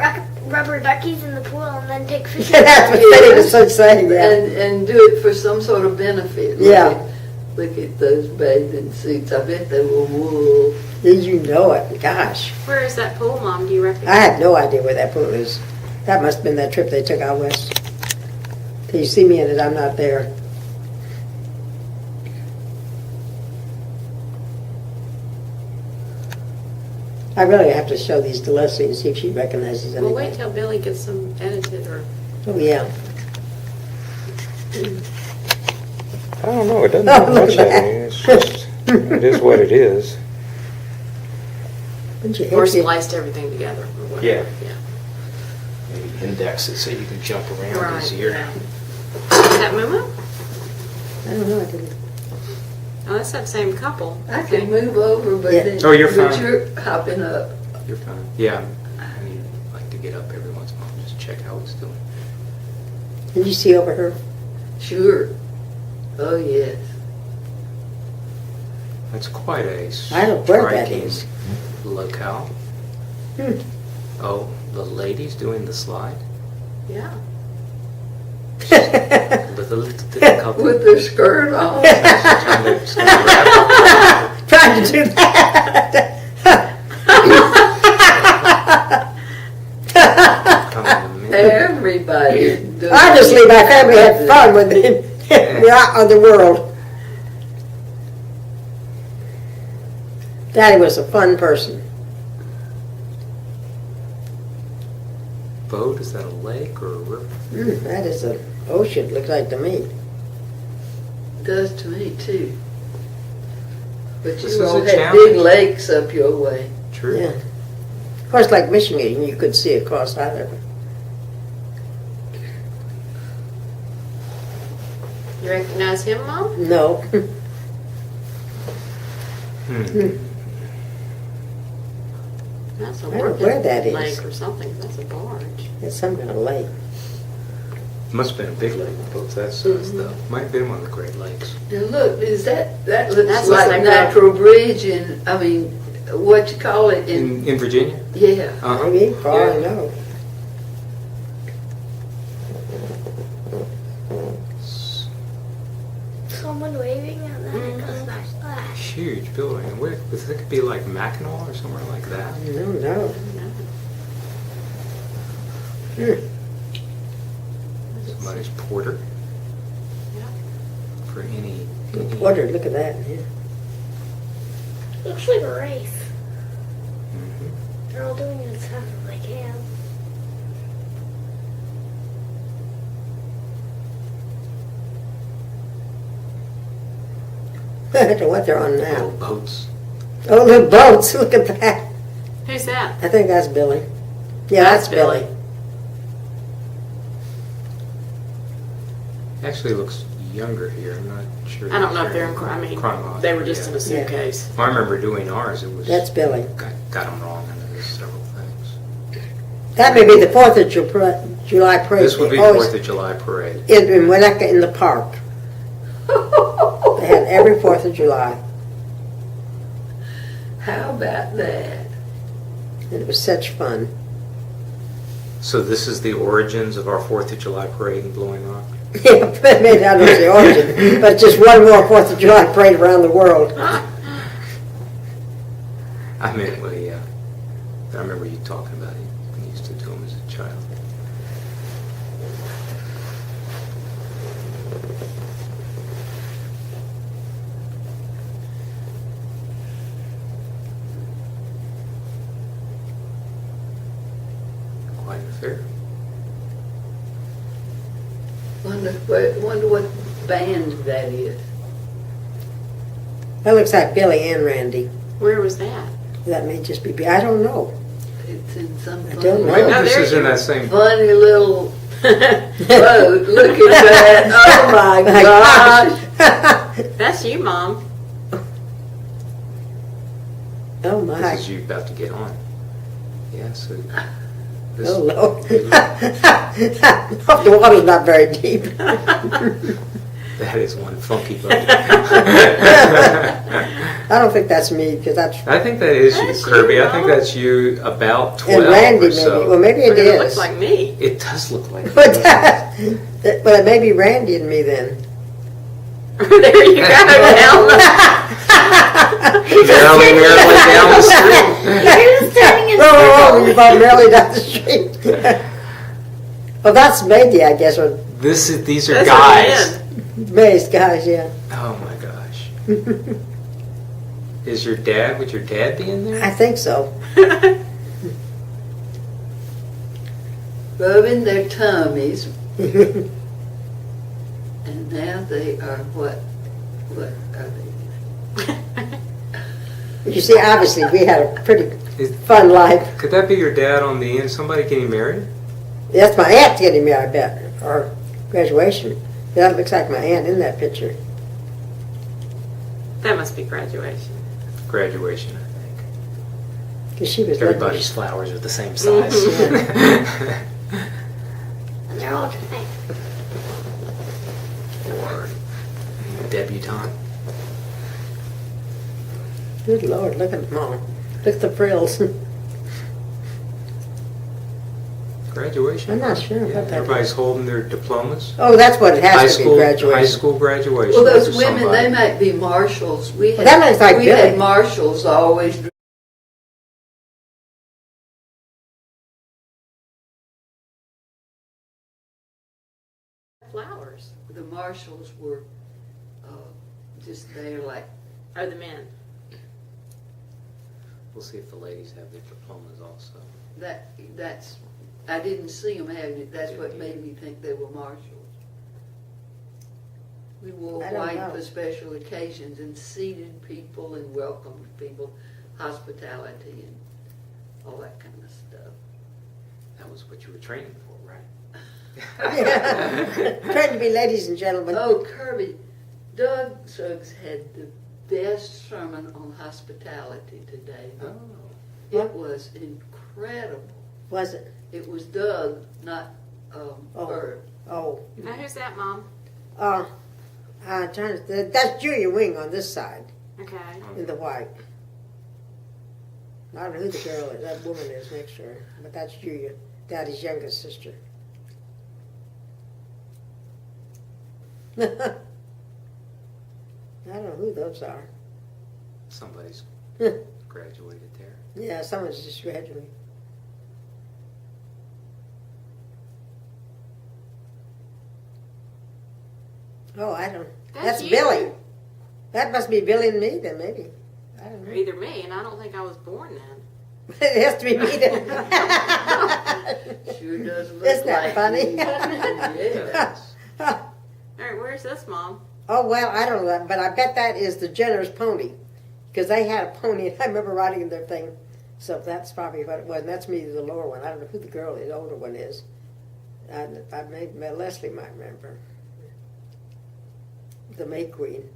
rubber duckies in the pool and then take fishing. that's what Betty was so saying. Yeah, And do it for some sort of benefit. Yeah. Look at those bathing suits. I bet they were wool. you know it. Gosh, Where is that pool, Mom? Do you reckon? I have no idea where that pool is. That must have been that trip they took out west. Till you see me in it, I'm not there. I really have to show these to Leslie and see if she recognizes Well, anything. wait till Billy gets them edited or. Oh, yeah. I don't know, it doesn't Oh, have look much at editing, it's just, it is what it is. Wouldn't you Or hate to- spliced everything together. Or whatever. Yeah. Yeah. Maybe index it so you can jump around Right. easier. Yeah. Is that Moo? I don't know, I didn't. Oh, that's that same couple. I can move over, but Yeah. then Oh, you're but fine. you're hopping up. You're fine. Yeah, I mean, like to get up every once in a while, just check how it's doing. Did you see over her? Sure. Oh yes. That's quite a I don't know where that striking is. locale. Hmm. Oh, the lady's doing the slide? Yeah. With a little difficulty. With the skirt on. Trying to do that. Everybody. Obviously, my family had fun with it. We're out of the world. Daddy was a fun person. Boat, is that a lake or a river? That is an ocean, looks like to me. Does to me too. But This you is all a had challenge. big lakes up your way. True. Yeah. Of course, like Michigan, you could see across either. You recognize him, Mom? No. Hmm. That's a I don't know working where that is. lake or something. That's a barge. It's some kind of lake. Must have been a big lake, both that size though. Might have been one of the Great Lakes. Now look, is that looks That's like like Natural Bridge in, I mean, what you call it in, In Virginia? yeah. Uh-huh. Maybe, for all I Yeah. know. Someone waving and then it goes splash, splash. Huge building. Where, it could be like Mackinac or somewhere like that. No, no. Somebody's porter. Yeah. For any Porter, look at that. Yeah. Looks like a race. Mhm. They're all doing it as fast as they can. I don't know what they're on Little now. boats. Oh, the boats, look at that. Who's that? I think that's Billy. Yeah, that's Billy. Actually looks younger here. I'm not sure. I don't know if they're in. I mean, chronological, they were just yeah. in a suitcase. I remember doing ours. It was. That's Billy. Got them wrong on those several things. That may be the 4th of July parade. This would be They always- 4th of July parade. in Winnetka in the park. They had every 4th of July. How about that? And it was such fun. So this is the origins of our 4th of July parade in Blowing Rock. Yeah, that may not know the origin, but just one more 4th of July parade around the world. I mean, well, yeah. I remember you talking about it. You used to do them as a child. Quite an affair. Wonder what band that is. That looks like Billy and Randy. Where was that? That may just be, I don't know. It's in some I funny, don't know. Maybe Oh, this there is you in are. that same. funny little boat. Look at that. Oh my My gosh. That's you, Mom. Oh my. This is you about to get on. Yeah, so. This, Oh Lord. The water's not very deep. That is one funky boat. I don't think that's me because that's I think that is That's you, Kirby. you, I think Mom. that's you about 12 and Randy or maybe. so. Well, maybe it But it is. looks like me. It does look like But you. but it may be Randy and me then. There you go. Now. Merrily down the street. You're just turning in Whoa, you circles. bought merrily down the street. Well, that's Mayday, I guess. Or These are That's guys. what May's guys, yeah. Oh my gosh. Would your dad be in there? I think so. Rubbing their tummies, and now they are what? What are they? You see, obviously, we had a pretty Is- fun life. Could that be your dad on the end? Somebody getting married? That's my aunt getting me, I bet, or graduation. That looks like my aunt in that picture. That must be graduation. Graduation, I think. Because she was Everybody's flowers are the same size. And they're all the same. Or debutante. Good Lord, look at Mom. Look at the frills. Graduation. I'm not sure Yeah, what that everybody's is. holding their diplomas. Oh, that's what it has High to school, be, graduation. high school graduation. Well, those for women, somebody. they might be marshals. We had, That looks like we Billy. had marshals always. Flowers The marshals were just there, like are the men. We'll see if the ladies have their diplomas also. that. That's. I didn't see them having it. That's what made me think they were marshals. We wore I don't white know. for special occasions and seated people and welcomed people, hospitality and all that kind of stuff. That was what you were training for, right? Yeah. Trying to be ladies and gentlemen. Oh, Kirby, Doug Suggs had the best sermon on hospitality today. Oh. It was incredible. Was it? It was Doug, not Herb. Oh. Now who's that, Mom? That's Julia Wing on this side, Okay. in the white. I don't know who the girl is, that woman is next to her, but that's Julia, Daddy's youngest sister. I don't know who those are. Somebody's graduated there. Yeah, someone's just graduating. Oh, I don't. That's you. Billy. That must be Billy and me then, maybe. I don't Or know. either me, and I don't think I was born then. It has to be me then. Sure does look Isn't that like funny? me. Yeah. All right, where's this, Mom? Oh, well, I don't know, but I bet that is the Jenner's pony. Because they had a pony, and I remember writing in their thing. So that's probably what it was. And that's me, the lower one. I don't know who the girl, the older one is. Leslie might remember. The May Queen.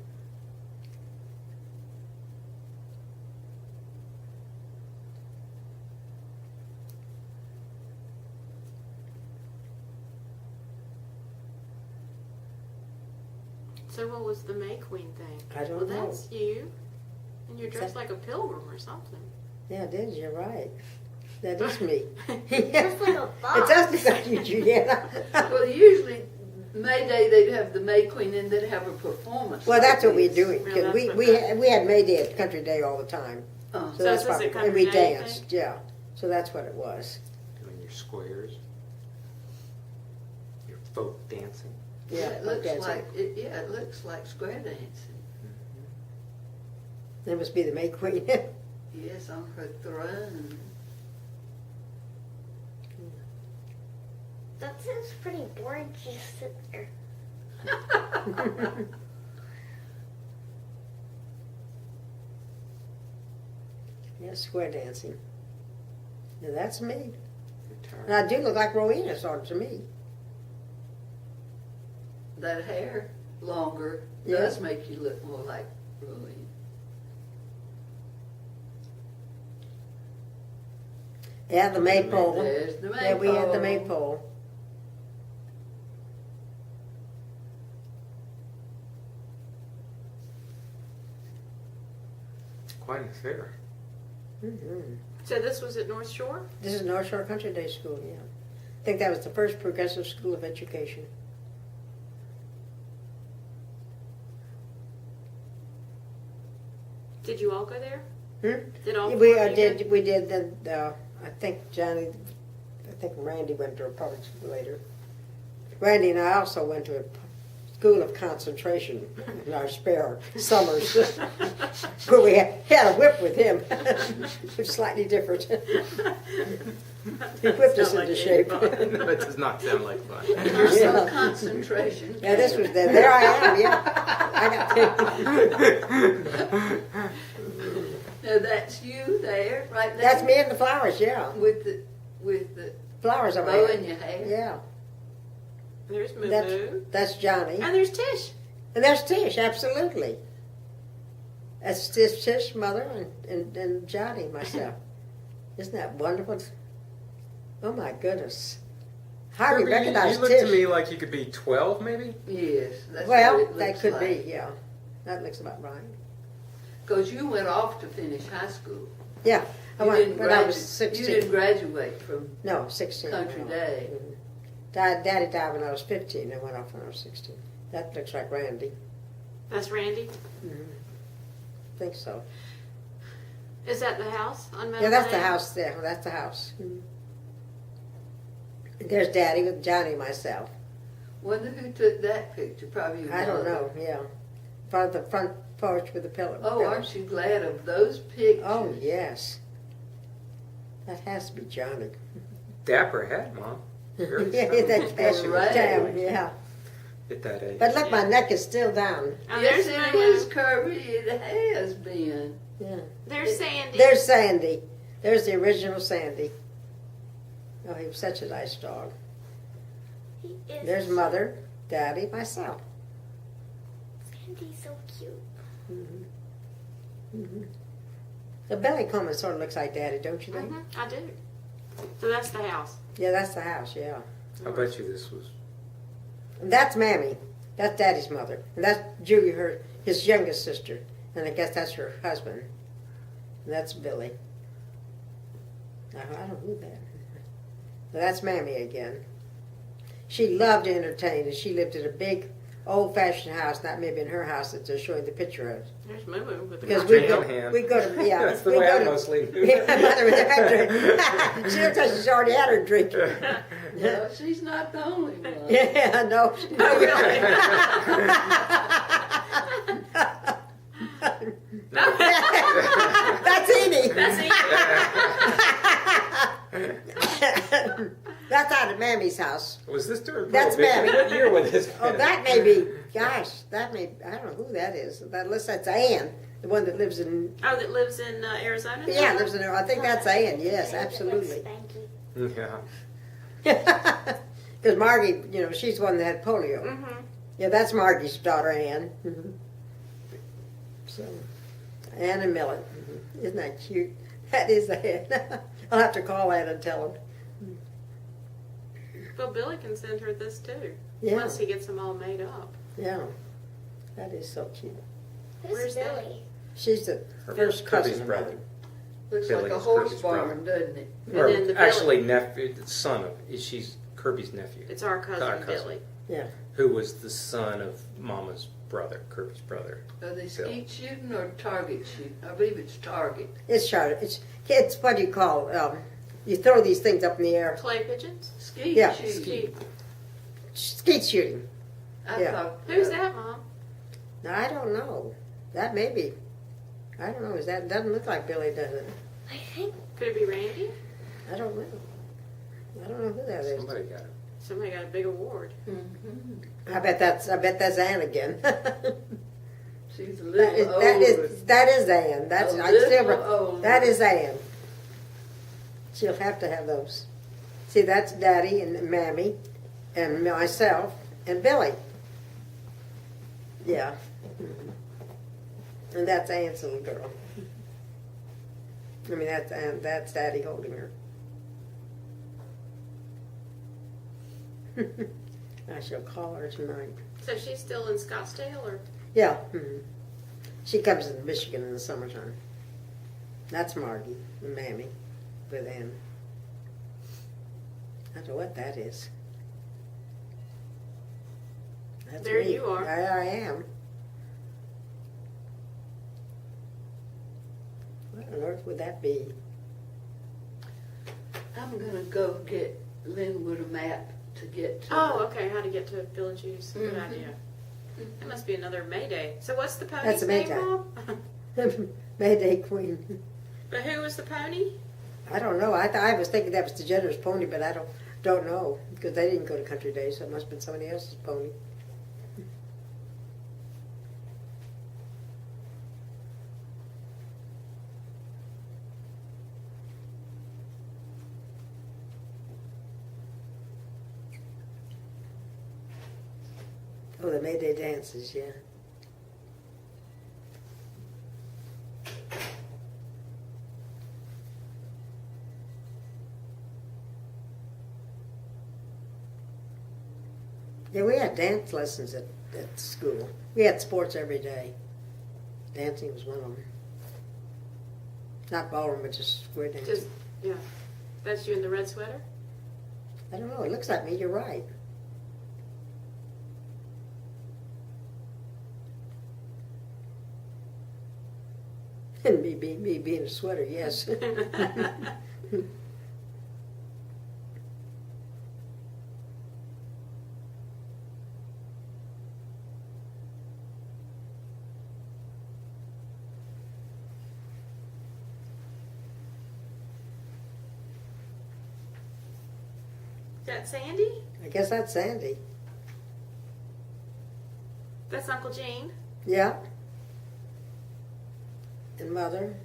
So what was the May Queen thing? I don't well, know. that's you. And you're dressed like a pilgrim or something. Yeah, it is. You're right. That is me. Just like a It box. does look like you, Juliana. Well, usually May Day they'd have the May Queen and they'd have a performance. Well, that's what like we're this. doing. Yeah, Because that's we, what we, that- had, we had May Day at Country Day all the time. Oh. So that's is this why a and Country we Day danced. thing? Yeah. So that's what it was. Doing your squares. Your folk dancing. Yeah, it looks dancing. like it looks like square dancing. It must be the May Queen. Yes, on her throne. That sounds pretty boring to just sit there. Yeah, square dancing. Yeah, that's me. Your turn. And I do look like Rowena, sort of, to me. That hair longer Yeah. does make you look more like Rolene. Yeah, the maypole. There's the maypole. Yeah, we had the maypole. Quite an affair. Mm-hmm. So this was at North Shore? This is North Shore Country Day School, yeah. I think that was the first progressive school of education. Did you all go there? Did all We four of you did. go? We did. Then I think Johnny, I think Randy went to a public school later. Randy and I also went to a school of concentration in our spare summers. But we had a whip with him. It was slightly different. He whipped us into shape. No, it does not sound like fun. Some Yeah. concentration. Yeah, this was there I am, yeah. I got Now that's you there, right there. That's me and the flowers, yeah. With the Flowers on my bow head. in your hair. Yeah. There's Moo That's, Moo. that's Johnny. And there's Tish. And there's Tish, absolutely. That's Tish, mother, and Johnny, myself. Isn't that wonderful? Oh my goodness. Hardly Kirby, recognize you look Tish. to me like you could be 12, maybe? Yes. That's Well, what it that looks could like. be, yeah. That looks about right. Because you went off to finish high school. Yeah. I You went didn't when I was You 16. didn't graduate from No, 16. Country no. Day. Mhm. Daddy died when I was 15. I went off when I was 16. That looks like Randy. That's Randy. I think so. Is that the house on Meadow Yeah, that's the Lane? house there. That's the house. There's Daddy with Johnny and myself. Wonder who took that picture. Probably your I don't mother. know, yeah. Front of the front porch with the pillow. Oh, pillows. aren't you glad of those pictures? Oh, yes. That has to be Johnny. Dapper hat, Mom. Very Yeah, solid. that's Right. damn, yeah. At that age. But look, my neck is still down. Oh, Yes, there's it Moo is, Moo. Kirby. It has been. Yeah. There's Sandy. There's Sandy. There's the original Sandy. Oh, he was such a nice dog. He is There's Mother, Daddy, myself. Sandy's so cute. The Billy Coleman sort of looks like Daddy, don't you think? I do. So that's the house. Yeah, that's the house, yeah. I bet you this was. And that's Mammy. That's Daddy's mother. And that's Julie, his youngest sister. And I guess that's her husband. And that's Billy. I don't know who that is. But that's Mammy again. She loved to entertain, and she lived in a big, old-fashioned house, not maybe in her house that they're showing the picture of. There's Moo Moo with the Because country we go, hand. we go to, yeah. That's the we way go I to- mostly do. Yeah, Mother with her drink. She looks like she's already had her drink. No, she's not the only one. Yeah, no. No, That's Edie. That's out of Mammy's house. Was this during That's Prohibition? Mammy. What year was this? Oh, that may be, gosh, I don't know who that is. Unless that's Ann, the one that lives in, Oh, that lives in Arizona? yeah, lives in there. I think that's Ann, yes, Looks absolutely. spanky. Yeah. Because Margie, she's the one that had polio. Mm-hmm. Yeah, that's Margie's daughter, Ann. So, Ann and Millet. Isn't that cute? That is Ann. I'll have to call Ann and tell her. Well, Billy can send her this too. Yeah, Once he gets them all made up. yeah. That is so cute. Who's Where's that? Billy? She's the Her first Kirby's cousin of brother. mine. Looks Billy like a is horse Kirby's barn, brother. doesn't it? And Or then the actually, nephew, son of. She's Kirby's nephew, It's our cousin, Our cousin. Billy. Yeah. who was the son of Mama's brother, Kirby's brother. Are they Bill. skeet shooting or target shooting? I believe it's target. It's Charlotte. It's what do you call, you throw these things up in the air. Clay pigeons? Skeet Yeah, shooting. Skeet. Skeet shooting. I Yeah. thought, Who's that, Mom? Now, I don't know. That may be. I don't know. Doesn't look like Billy, does it? I think Could it be Randy? I don't know. I don't know who that is. Somebody got it. Somebody got a big award. Mhm. I bet that's Ann again. She's a that little is Ann. That's A I still. little older. That is Ann. She'll have to have those. See, that's Daddy and Mammy, and myself and Billy. Yeah. And that's Ann's little girl. I mean, that's Ann. That's Daddy holding her. I shall call her tonight. So she's still in Scottsdale, or? Yeah. She comes to Michigan in the summertime. That's Margie and Mammy with Ann. I don't know what that is. That's There me. you are. I am. What on earth would that be? I'm gonna go get Linwood a map to get to. Oh, okay. How to get to Village Use. Good Mhm. idea. It must be another May Day. So what's the That's pony's a May name, Day. Mom? Mayday Queen. But who was the pony? I don't know. I was thinking that was the Jenner's pony, but I don't know because they didn't go to Country Day, so it must have been somebody else's pony. Oh, the Mayday dances, yeah. Yeah, we had dance lessons at school. We had sports every day. Dancing was one of them. Not ballroom, but just square dancing. Just, yeah. That's you in the red sweater? I don't know. It looks like me. You're right. And me being a sweater, yes. Is that Sandy? I guess that's Sandy. That's Uncle Gene. Yeah. And Mother,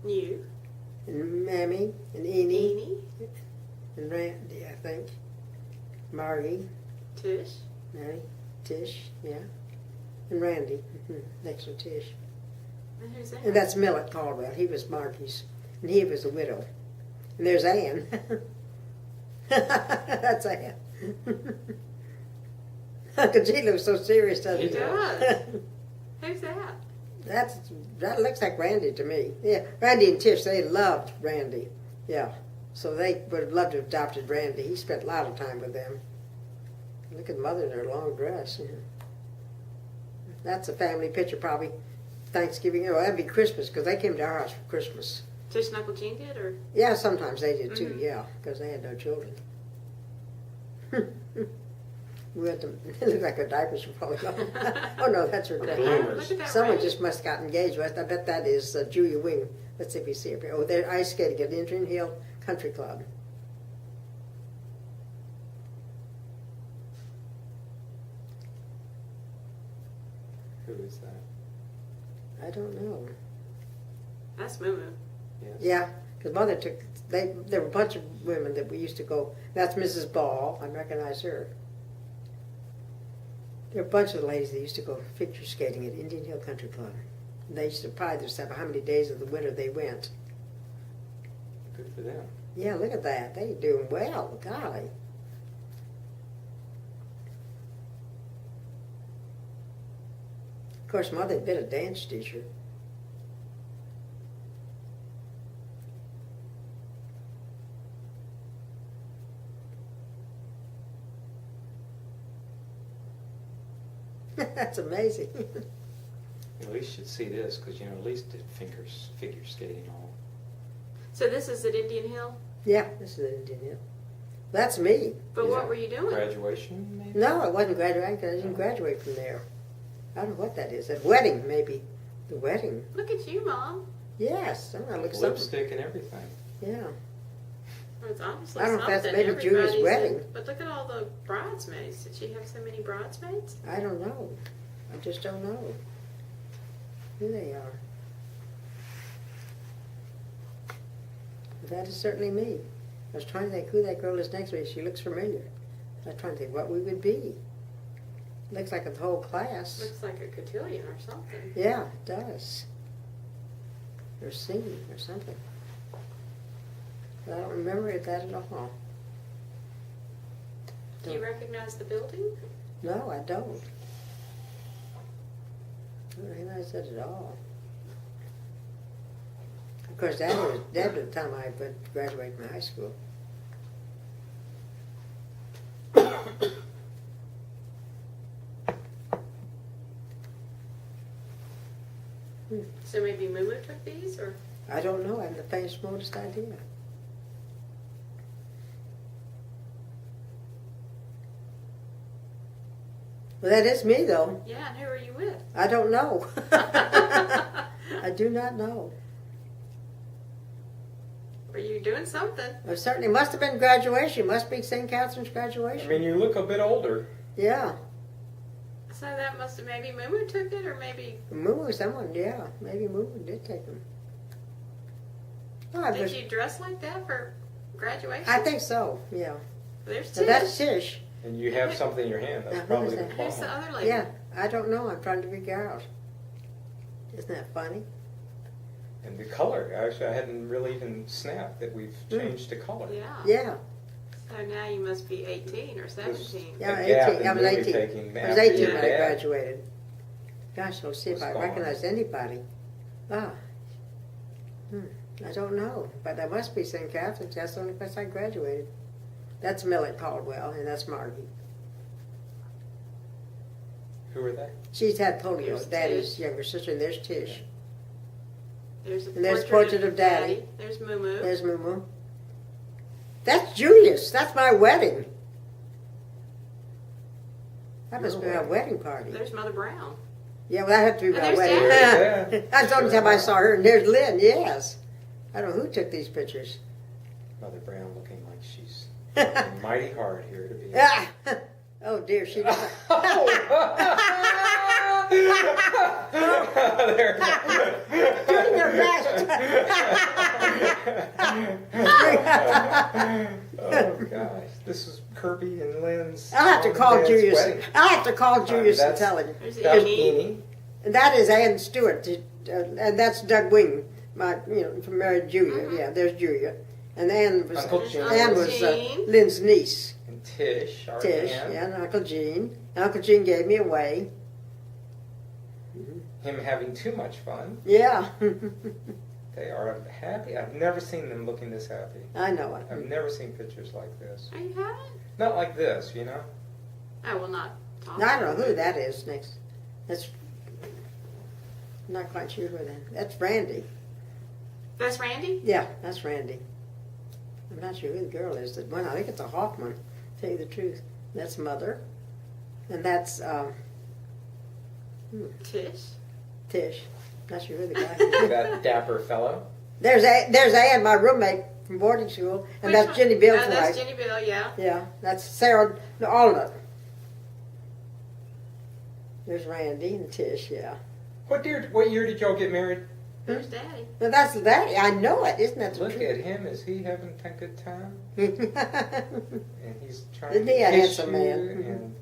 You. and Mammy, and Eenie, Eenie. and Randy, I think. Margie, Tish. Mary, Tish, yeah. And Randy, next to Tish. And who's that? And that's Millet Caldwell. He was Margie's. And he was a widow. And there's Ann. That's Ann. Uncle G looks so serious, doesn't he? He does. Who's that? That looks like Randy to me. Yeah, Randy and Tish, they loved Randy. Yeah, so they would have loved to have adopted Randy. He spent a lot of time with them. Look at Mother in her long dress. Yeah. That's a family picture, probably Thanksgiving. Oh, that'd be Christmas because they came to our house for Christmas. Tish and Uncle Gene did, or? Yeah, sometimes they did too. Mhm. Yeah, because they had no children. We had to, it looked like her diapers were falling off. Oh no, that's her dad. Look at that Someone ring. just must have got engaged. I bet that is Julia Wing. Let's see if we see her here. Oh, they're ice skating at Indian Hill Country Club. Who is that? I don't know. That's Moo Moo. Yes. Yeah, because Mother took. There were a bunch of women that we used to go. That's Mrs. Ball. I recognize her. There were a bunch of ladies that used to go figure skating at Indian Hill Country Club. They used to pride themselves on how many days of the winter they went. Good for them. Yeah, look at that. They're doing well. Golly. Of course, Mother had been a dance teacher. That's amazing. At least you'd see this because at least did figure skating all. So this is at Indian Hill? Yeah, this is Indian Hill. That's me. But Is what that were you doing? Graduation, maybe? No, I wasn't graduating because I didn't graduate from there. I don't know what that is. A wedding, maybe. The wedding. Look at you, Mom. Yes, I look something. Lipstick and everything. Yeah. Well, it's obviously I don't know if that's something. maybe Julie's Everybody's wedding. But look at all the bridesmaids. Did she have so many bridesmaids? I don't know. I just don't know who they are. That is certainly me. I was trying to think who that girl is next to me. She looks familiar. I was trying to think what we would be. Looks like a whole class. Looks like a cotillion or something. Yeah, it does. Or singing or something. But I don't remember that at all. Do you recognize the building? No, I don't. I don't recognize that at all. Of course, that was the time I graduated from high school. So maybe Moo Moo took these, or? I don't know. I have the faintest, remotest idea. Well, that is me, though. Yeah, and who are you with? I don't know. I do not know. Were you doing something? It certainly must have been graduation. Must be St. Catherine's I graduation. mean, you look a bit older. Yeah. So that must have maybe Moo took it, or maybe Moo, someone, yeah. Maybe Moo did take them. Oh, I, did was, you dress like that for graduation? I think so, yeah. There's So Tish. that's Tish. And you have something in your hand. Now, That's who probably is the that? Who's the diploma. other lady? Yeah, I don't know. I'm trying to figure out. Isn't that funny? And the color. Actually, I hadn't really even snapped that we've changed the color. Yeah. Yeah. So now you must be 18 or 17. Yeah, The gap 18. in I was movie 18. taking I was after 18 your when I dad. graduated. Gosh, let's see if Was I gone. recognize anybody. Ah. I don't know, but I must be St. Catherine's. That's the only place I graduated. That's Millie Caldwell, and that's Margie. Who are they? She's had polio, Here's Daddy's Tish. younger sister, and there's Tish. There's a And there's portrait, portrait of Daddy. There's Moo Moo. There's Moo Moo. That's Julius. That's my wedding. That must be Your my wedding party. There's Mother Brown. Yeah, well, that had to be And my there's wedding. Daddy. Yeah. That's the only time I saw her. And there's Lynn, yes. I don't know who took these pictures. Mother Brown looking like she's working mighty hard here to be. Ah! Oh, dear, she doesn't. Doing your best. Oh gosh, this is Kirby and Lynn's. I'll have to mom call and dad's Julius. wedding. I'll have to call Julius and That's- tell him. There's That's Amy. Amy. And that is Ann Stewart, and that's Doug Wing, my, from married Julia. Yeah, there's Julia, and Ann was Uncle Gene. Ann was Gene. Lynn's niece, And Tish, our Tish. aunt. Yeah, and Uncle Gene. And Uncle Gene gave me away. Him having too much fun. Yeah, They are happy. I've never seen them looking this happy. I know it. I've never seen pictures like this. Oh, you haven't? Not like this, you know? I will not talk. Now, I don't know who that is next. That's I'm not quite sure who that. That's Randy. That's Randy? Yeah, that's Randy. I'm not sure who the girl is. That one. I think it's a Hoffman. To tell you the truth, that's Mother, and that's Tish? Tish. Not sure who the guy is. That dapper fellow. There's Ann, my roommate from boarding school, and Which that's one? Jenny Bill's Oh, that's wife. Jenny Bill, yeah. Yeah, that's Sarah Alnut. There's Randy and Tish. Yeah. What year did y'all get married? There's Daddy. Now that's that. I know it. Isn't that the Look truth? at him. Is he having a good time? Isn't And he's trying he to a kiss handsome you. man? And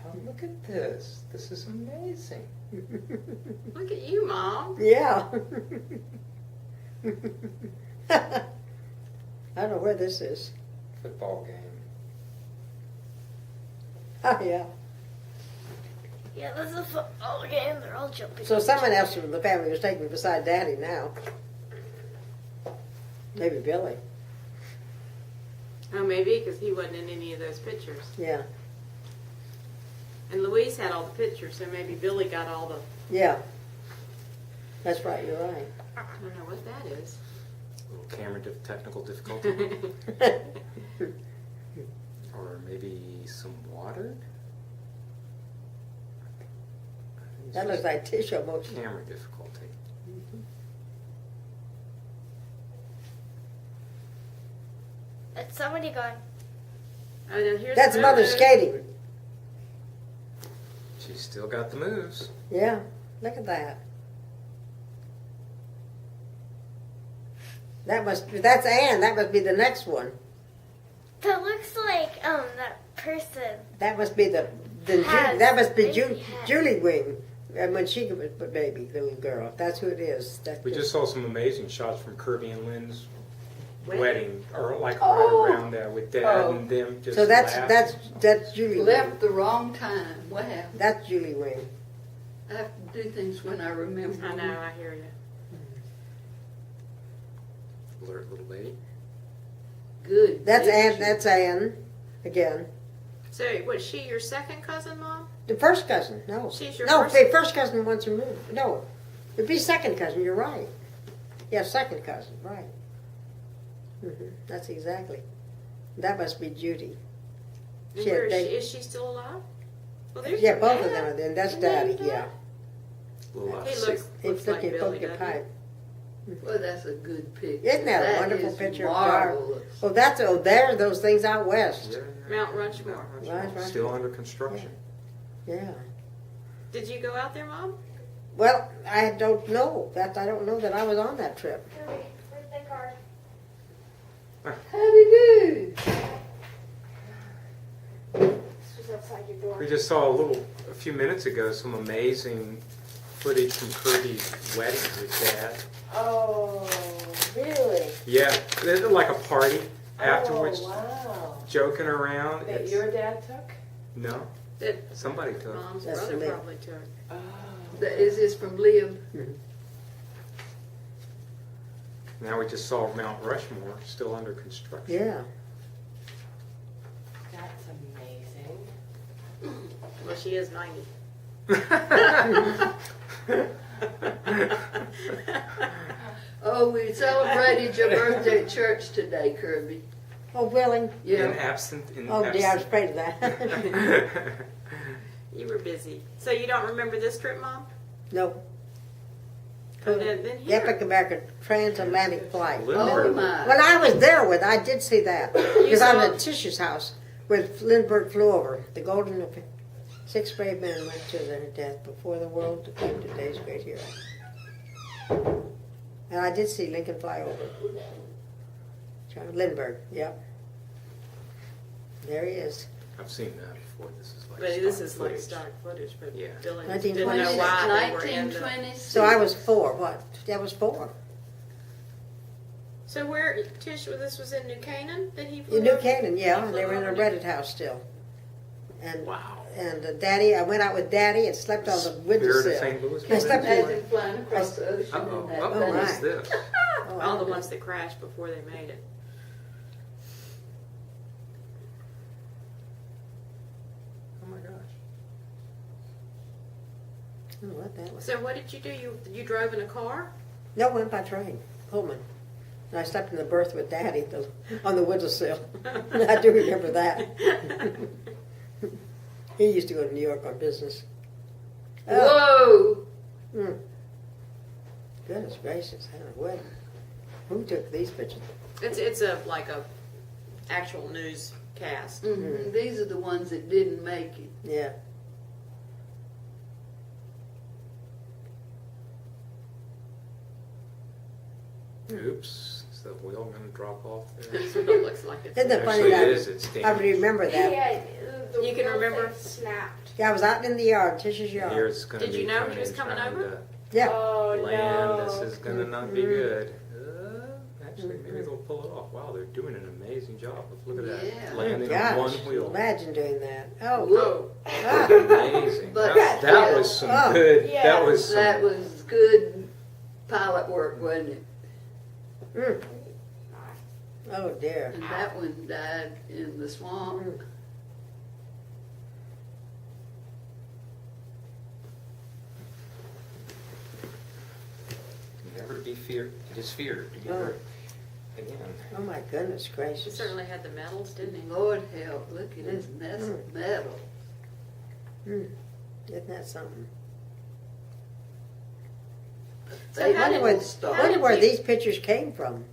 oh, look at this. This is amazing. Look at you, Mom. Yeah. I don't know where this is. Football game. Oh, yeah. Yeah, this is a football game. They're all jumping. So someone else from the family was taking beside Daddy now. Maybe Billy. Oh, maybe, because he wasn't in any of those pictures. Yeah. And Louise had all the pictures, so maybe Billy got all the... Yeah. That's right. You're right. I don't know what that is. little camera technical difficulty. Or maybe some water? That looks like Tish almost. Camera difficulty. It's somebody going. Oh, no, here's That's the Mother road. skating. She's still got the moves. Yeah. Look at that. That's Ann. That must be the next one. That looks like that person. That must be the Has that must be baby hat. Julie Wing. And when she was a baby, little girl. That's who it is. That's We just saw some amazing shots from Kirby and Lynn's Wedding. wedding, or like Oh. right around there with Dad Oh. and them just so laughing. that's Julie Wing. Left the wrong time. Wow. That's Julie Wing. I have to do things when I remember. I know, I hear you. Alert little lady. Good. That's picture. Ann. That's Ann. Again, So, was she your second cousin, Mom? the first cousin. No, She's your no. first- The first cousin once removed. No, it'd be second cousin. You're right. Yeah, second cousin. Right. That's exactly. That must be Judy. And She had where is big- she? Is she still alive? Well, there's Yeah, your both of dad. them are there. That's And there's Daddy. Yeah. little He sick. looks like looking Billy, poke your doesn't he? pipe. Well, that's a good picture. Isn't that a wonderful is picture of Jar? marvelous. Oh, there are those things out west. Mount Rushmore. Right. Still under construction. Yeah. Did you go out there, Mom? Well, I don't know. I don't know that I was on that trip. Birthday card. How'd he do? This was outside your door. We just saw a few minutes ago, some amazing footage from Kirby's wedding with Dad. Oh, really? Yeah, they did like a party afterwards, Oh, wow. joking around. That It's- your dad took? No, That somebody took. Mom's That's brother me. probably took. Oh. Is this from Liam? Now we just saw Mount Rushmore, still under construction. Yeah. That's amazing. Well, she is 90. Oh, we celebrated your birthday at church today, Kirby. Oh, really? In Yeah. absent. Oh, dear, I was afraid of that. You were busy. So you don't remember this trip, Mom? No. Oh, then The here. Epic American Transatlantic Flight. Oh, my. When I was there I did see that. Because I saw- was at Tish's house when Lindbergh flew over. The golden six brave men went to their death before the world declared today's great hero. And I did see Lincoln fly over. Lindbergh, yep. There he is. I've seen that before. This is like. But this stock is like footage. stock footage, but Yeah. Billy 1920s. didn't know why they were in the... 1926. So I was 4. What? That was 4. So where, Tish, this was in New Canaan that he flew In New over? Canaan, yeah. He They were in flew a over? Reddit house still. And Wow. and Daddy, I went out with Daddy and slept on the Spirit of windowsill. St. Louis. I slept in Imagine flying across the ocean Uh-oh. in that Uh-oh. Oh, What is my. this? Oh, All the I- ones that crashed before they made it. Oh my gosh. I don't know what that was. So what did you do? You drove in a car? No, I went by train, Coleman. And I slept in the berth with Daddy on the windowsill. I do remember that. He used to go to New York on business. Oh, Whoa! goodness gracious, I don't know what. Who took these pictures? It's like a actual newscast. Mhm. These are the ones that didn't make it. Yeah. Oops. Is the wheel going to drop off there? That's what it looks like. It's Isn't it funny Actually, that it is. It's I damaged. remember that. Yeah, the You can wheel remember? thing snapped. Yeah, I was out in the yard, Tish's Here yard. it's going to Did be you know he was in coming trying over? to Yeah. Oh, land. no. This is going to not be good. Actually, maybe they'll pull it off. Wow, they're doing an amazing job. Look at that. Yeah. Landing Gosh, on one wheel. imagine doing that. Oh, Whoa! ah. Amazing. But- that was some Oh. good. Yeah. That was some, That was good pilot work, wasn't it? Mm. Oh dear. And that one died in the swamp. never to be feared. It is feared to be Oh. hurt again. Oh my goodness He gracious. certainly had the medals, didn't he? Lord help! Look at his mess of metal. Isn't that something? They how did- won't I stop. wonder where these pictures came from.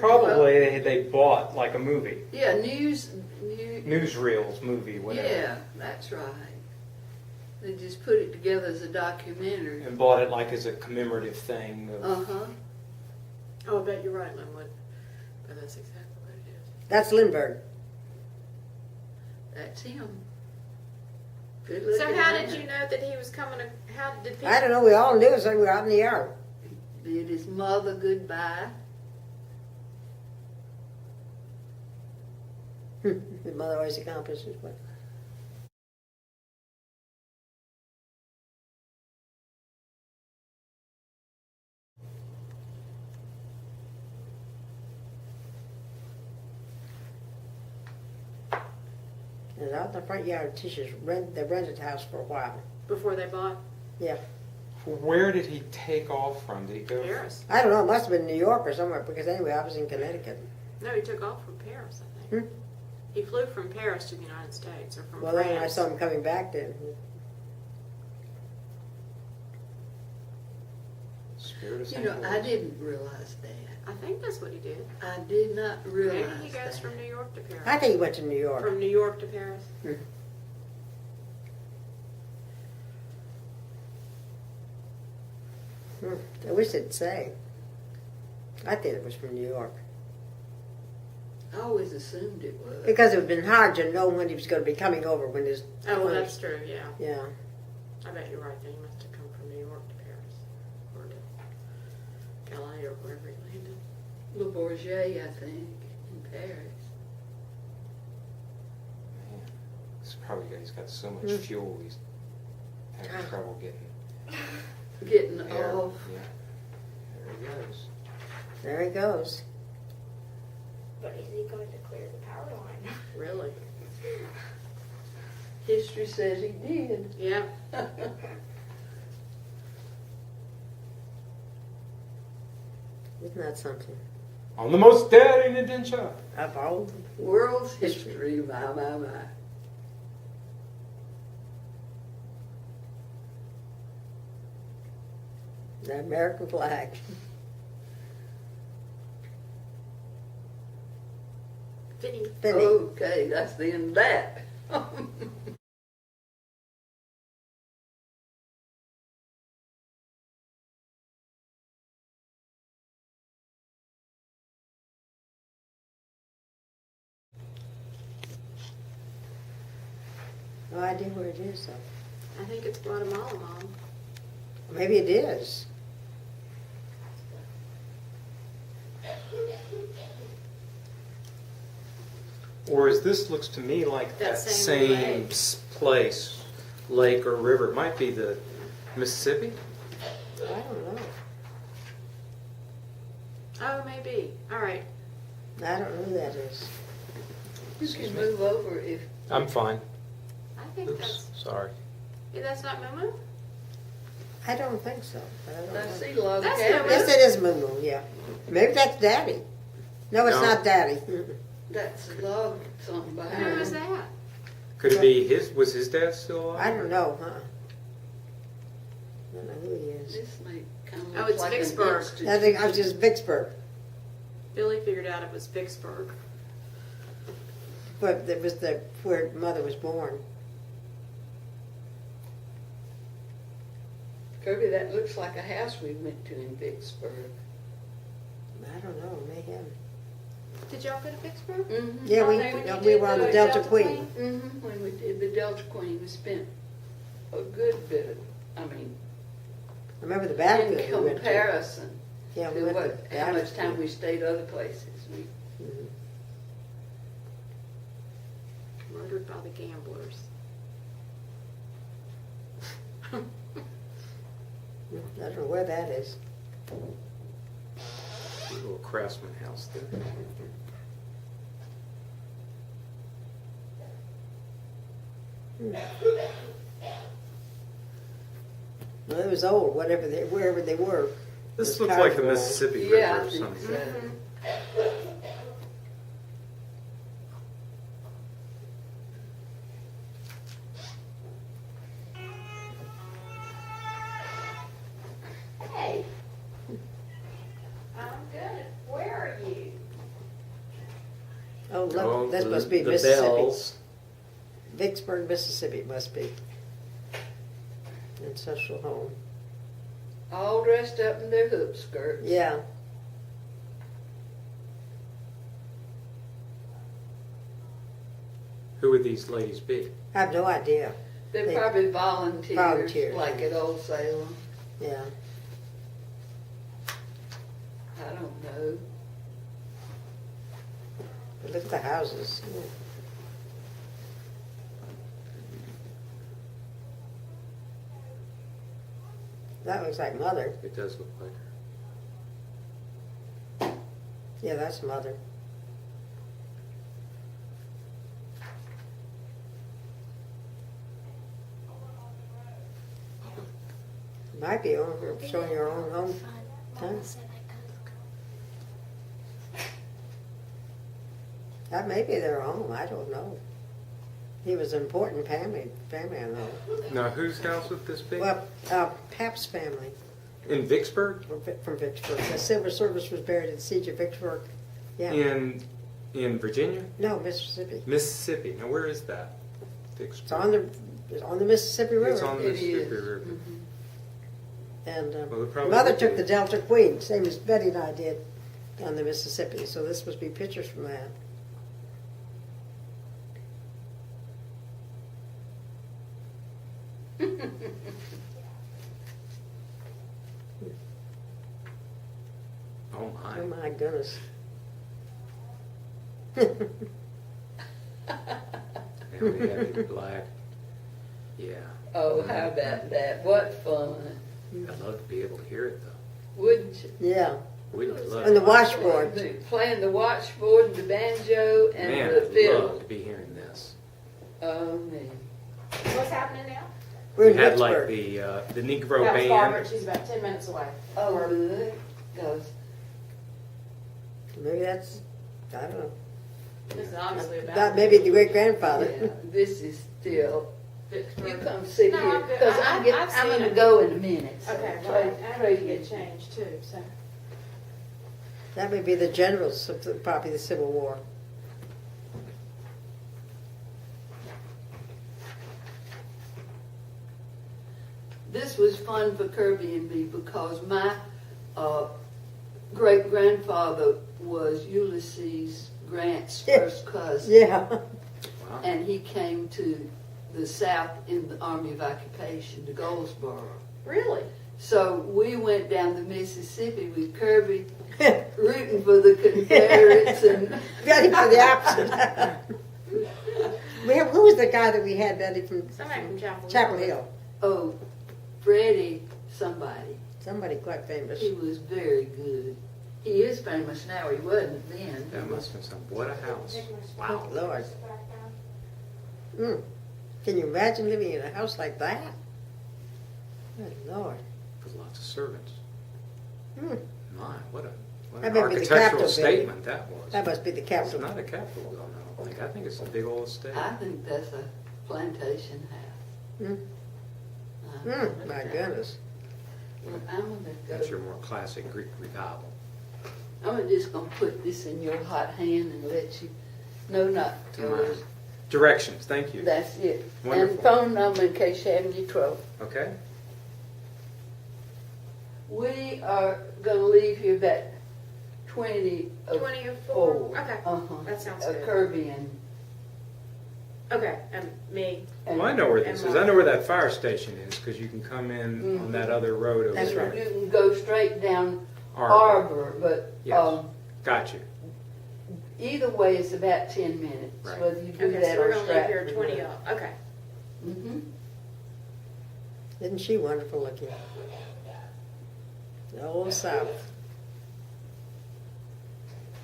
Probably they bought like a movie, Yeah, newsreels movie, whatever, yeah, that's right. They just put it together as a documentary. and bought it like as a commemorative thing. Of, Uh-huh. Oh, I bet you're right, Linwood. But that's exactly what it is. That's Lindbergh. That's him. Good looking So how man. did you know that he was coming? How did people? I don't know. We all knew it, so we were out in the yard. Bid his mother goodbye. His mother always accomplishes what. And out in the front yard, Tish's they rented house for a while. Before they bought Where did he take off from? Did he go? Paris. I don't know. It must have been New York or somewhere because anyway, I was in Connecticut. No, he took off from Paris, I think. He flew from Paris to the United States, or from Well, then I France. saw him coming back then. Spirit of You St. know, I Louis. didn't realize that. I think that's what he did. I did not realize Maybe he goes that. from New York to Paris. I think he went to New York. From New York to Paris. I wish it'd say. I think it was from New York. I always assumed it was. Because it would have been hard to know when he was going to be coming over when his... Oh, well, that's true, yeah. Yeah. I bet you're right. Then he must have come from New York to Paris. Or to LA or wherever he landed. Le Bourget, I think, in Paris. Man, he's got so much fuel, he's having trouble getting Getting air. off. Yeah. There he goes. There he goes. But is he going to clear the power line? Really? History says he did. Yeah. Isn't that something? On the most daring adventure. Of all... World's history, my. The American flag. Vinny. Vinny. Okay, that's the end of that. No idea where it is, though. I think it's Guatemala, Mom. Maybe it is. Or as this looks to me like That that same same lake. place, lake or river. It might be the Mississippi. I don't know. Oh, maybe. All right. I don't know who that is. You can move over if I'm fine. I think Oops, sorry. that's not Mumu? I don't think so. But I don't I know. see log That's cabin. no- Yes, it is Moo Moo, yeah. Maybe that's Daddy. No, it's No. not Daddy. Mm-mm. That's log something Who behind. is that? Could it be his? Was his dad still alive? I don't know, huh? I don't know who he is. This may kind of Oh, look it's like Vicksburg. an institute. I think I was just Vicksburg. Billy figured out it was Vicksburg. But it was where Mother was born. Kirby, that looks like a house we went to in Vicksburg. I don't know, mayhem. Did y'all go to Vicksburg? Mm-hmm. Yeah, Oh, we, when you we did were on the the Delta Delta Queen. Mm-hmm. When we did the Delta Queen, we spent a good bit of, I mean, I remember the in battlefield we went to. comparison Yeah, we to went to what, the how much battlefield. time we stayed other places. Murdered by the gamblers. I don't know where that is. A little craftsman house there. Well, it was old, wherever they were. This Those looks cars like the were old. Mississippi Yeah, River I or think something. so. Hey. I'm good. Where are you? Oh, look, Oh, that the- must be the Mississippi. bells. Vicksburg, Mississippi, it must be. Ancestral home. All dressed up in their hoop skirts. Yeah. Who would these ladies be? I have no idea. They're They- probably volunteers, Volunteers, like yeah. at Old Salem. Yeah. I don't know. But look at the houses. That looks like Mother. It does look like her. Yeah, that's Mother. Might be showing your own home. Mama said I could. That may be their home. I don't know. He was an important family I know. Now, whose house would this be? Well, Pap's family. In Vicksburg? From Vicksburg. The Silver Service was buried at the Siege of Vicksburg. Yeah. In Virginia? No, Mississippi. Mississippi. Now where is that? It's Vicksburg. on the Mississippi River. It's on the It Mississippi is. River. And Well, it probably Mother would took be. the Delta Queen, same as Betty and I did on the Mississippi. So this must be pictures from that. Oh my. Oh my goodness. And the heavy black. Yeah. Oh, how about that? What fun. I'd love to be able to hear it though. Wouldn't you? Yeah. Wouldn't you love And the it? washboard. Playing the watchboard, the banjo, and Man, the I'd fiddle. love to be hearing this. Oh, man. What's happening now? We're We in had like Vicksburg. the Negro That was band. Barbara. She's about 10 minutes away. Oh, good. Goes. Maybe that's, I don't know. This is obviously about. That maybe the great Yeah, grandfather. this is still. You Vicksburg. come sit No, here I'm good. because I've I'm seen going to it. go in a minute. So Okay, trade- well, I trade need to get with- changed too, so. That may be the generals of probably the Civil War. This was fun for Kirby and me because my great grandfather was Ulysses Grant's Yeah. first cousin, Yeah. Wow. and he came to the South in the Army of Occupation to Goldsboro. Really? So we went down the Mississippi with Kirby, rooting for the Confederates, and Betty for the opposite. Who was the guy that we had, Betty, from Somebody from Chapel. Chapel Hill? oh, Freddie, somebody. Somebody quite famous. He was very good. He is famous now. He wasn't then. That must have been some. What a house. Wow. Lord. Mm. Can you imagine living in a house like that? Good Lord. With lots of servants. Mm. My, what That an may be the architectural Capitol building. statement that was. That must be the It's Capitol. not a Capitol building, I don't think. I think it's a big old estate. I think that's a plantation house. Mm. My goodness. Well, I'm gonna That's your go. more classic Greek revival. I'm just gonna put this in your hot hand and let you. No, not To yours. mine. Directions, thank you. That's it. Wonderful. And phone number in case you have any trouble. Okay? We are gonna leave here about 20 of 20 or 4? four. Okay. Uh-huh. That sounds good. Kirby and Okay, and me. Well, I know where And this is. I know where that fire station is because you can come in on that other road over That's there. right. You can go straight down Arbor. Arbor, but Yes. Got you. either way it's about 10 minutes, Right. whether you do Okay, that so or we're gonna leave here Stratford. 20 up. Okay. Mm-hmm. Isn't she wonderful looking? The old South.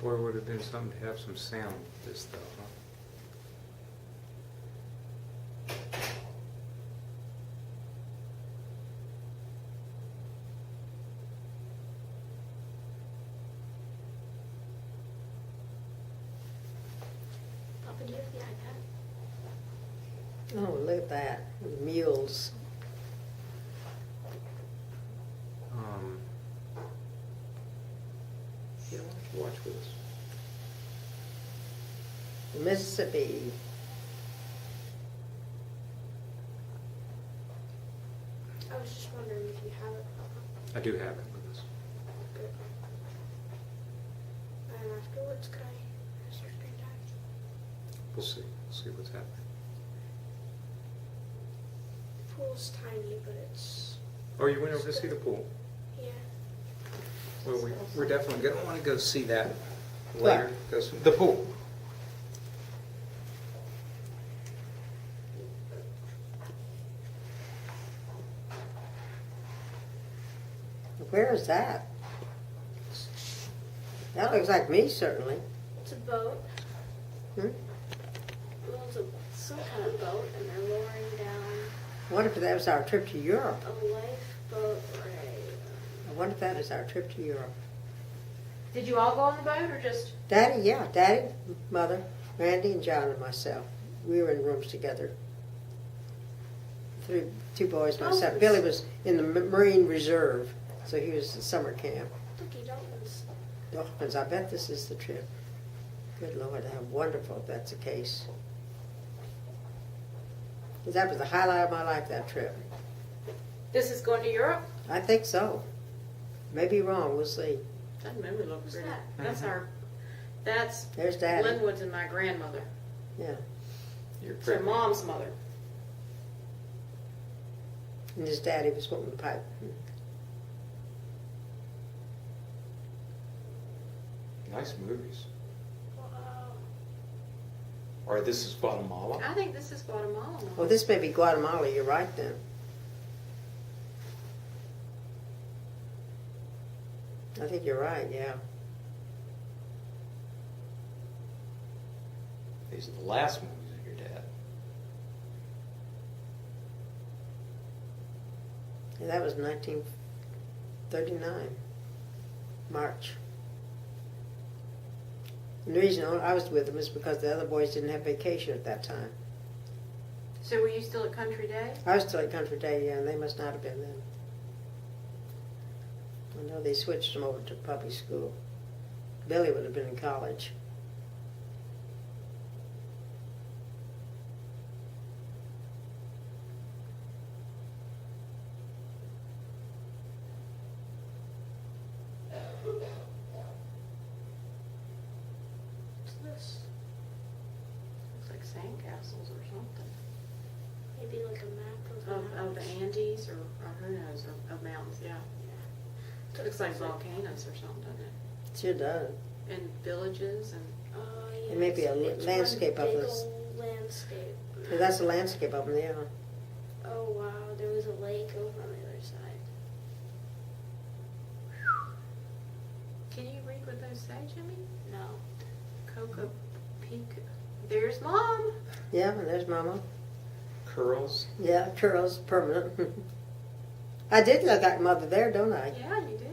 Boy, it would have been something to have some sound with this though, huh? Papa, do you have the iPad? Oh, look at that. Mules. Yeah, why don't you watch with us? Mississippi. I was just wondering if you have it, Papa. I do have it with us. Good. And afterwards, could I ask your screen time? We'll see. We'll see what's happening. The pool's tiny, but it's, Oh, you went over to see the pool? yeah. Well, we're definitely going to want to go see that later. The pool. Where is that? That looks like me, certainly. It's a boat. Hmm? Well, it's some kind of boat, and they're lowering down I wonder if that was our trip to Europe. a lifeboat or I wonder if that is our trip to Europe. Did you all go on the boat or just? Daddy, yeah. Daddy, Mother, Randy, and John and myself. We were in rooms together. Two boys, myself. Oh. Billy was in the Marine Reserve. So he was at summer camp. Cookie Dolphins. Dolphins, I bet this is the trip. Good Lord, how wonderful if that's the case. 'Cause that was the highlight of my life, that trip. This is going to Europe? I think so. Maybe wrong, we'll see. That movie looked Who's pretty. that? That's our, that's There's Daddy. Linwood's and my grandmother. Yeah. You're It's her pretty. mom's mother. And his daddy was smoking the pipe. Nice movies. Wow. Or this is Guatemala. I think this is Guatemala. Well, this may be Guatemala, you're right then. I think you're right, yeah. These are the last movies of your dad. And that was 1939, March. And the reason I was with him is because the other boys didn't have vacation at that time. So were you still at Country Day? I was still at Country Day, yeah, and they must not have been then. I know they switched them over to public school. Billy would have been in college. What's this? Looks like sandcastles or something. Maybe like a map of Of the mountains. Andes or who knows, of mountains, yeah. Looks like volcanoes or something, doesn't it? Sure does. And villages and, Oh, yeah. It may be a it's one landscape of big this. old landscape. So that's the landscape of them, yeah. Oh wow, there was a lake over on the other side. can you read what those say, Jimmy? No. Cocoa Peak. There's Mom. Yeah, and there's Mama. Curls. Yeah, curls, permanent. I did look like Mother there, don't I? Yeah, you do.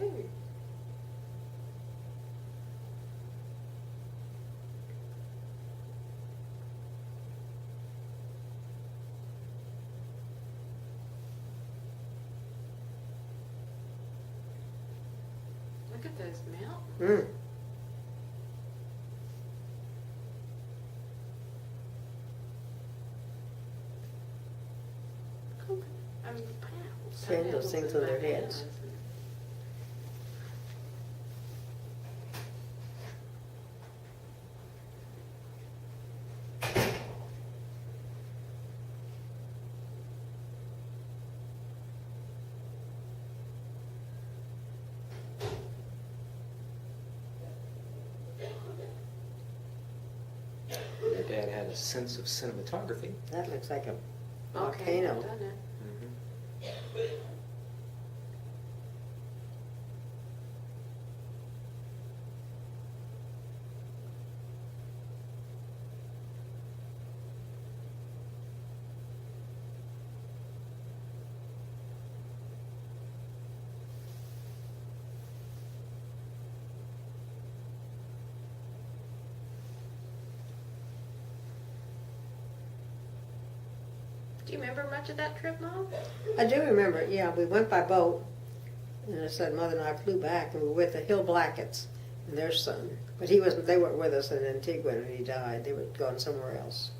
Look at those mountains. Mm. I mean, Saying those things on their heads. Your dad had a sense of cinematography. That looks like a Volcano, volcano. doesn't it? Do you remember much of that trip, Mom? I do remember it, yeah. We went by boat, and I said Mother and I flew back, and we were with the Hill Blacketts and their son. But he wasn't. They weren't with us in Antigua when he died. They were gone somewhere else.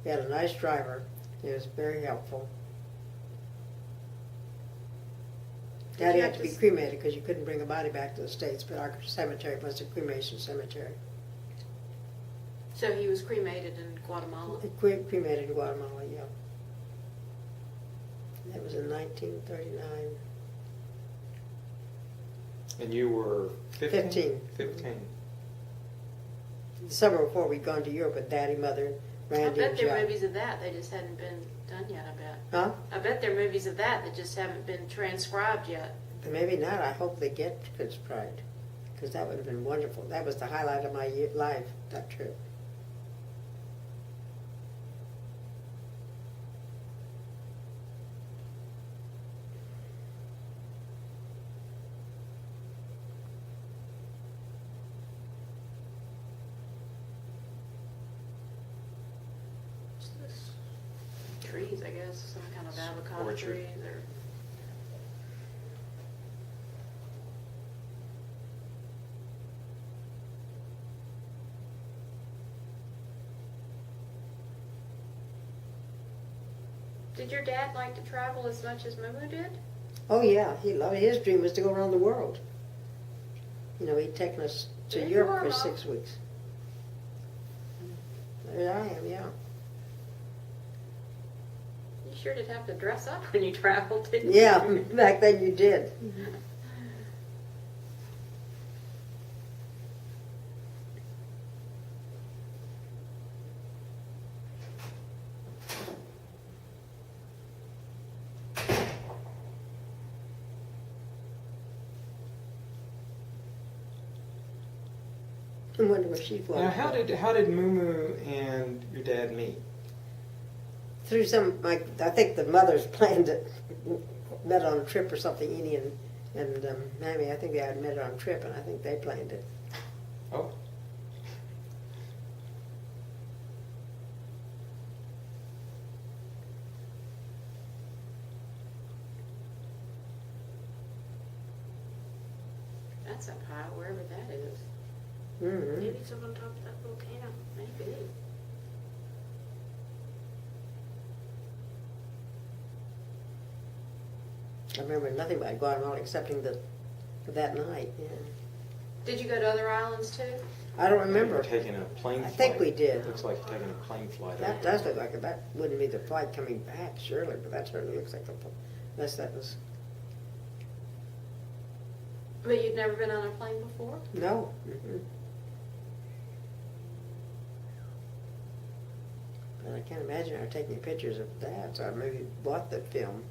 We had a nice driver. He was very helpful. Did Daddy you had have to be to s- cremated because you couldn't bring a body back to the States, but our cemetery was a cremation cemetery. So he was cremated in Guatemala. Cremated in Guatemala, yeah. That was in 1939. And you were 15? 15. The summer before we'd gone to Europe with Daddy, Mother, I Randy, bet and there are Joe. movies of that. They just hadn't been done yet, I bet. Huh? I bet there are movies of that that just haven't been transcribed yet. Maybe not. I hope they get Kids Pride, because that would have been wonderful. That was the highlight of my life, that trip. What's this? Trees, I guess. Some kind of avocado Orchard. trees or. Did your dad like to travel as much as Moo did? Oh yeah, he loved his dream was to go around the world. You know, he'd taken us to There you Europe are, for Mom. 6 weeks. There I am, yeah. You sure did have to dress up when you traveled, didn't you? Yeah, back then you did. I wonder where she's going. Now, how did Moo Moo and your dad meet? Through some, like, I think the mothers planned it, met on a trip or something, Edie and Mammy, I think they had met on a trip, and I think they planned it. Oh. That's up high, wherever that is. Mm-hmm. Maybe it's up on top of that volcano. Maybe. I remember nothing about Guatemala excepting that night. Yeah. Did you go to other islands too? I don't We're remember. taking a plane I flight. think we did. Looks like taking a plane flight. That over. does look like it. That wouldn't be the flight coming back, surely, but that certainly looks like unless that was. But you'd never been on a plane before? No. Mm-hmm. But I can't imagine her taking pictures of that, so I maybe bought the film.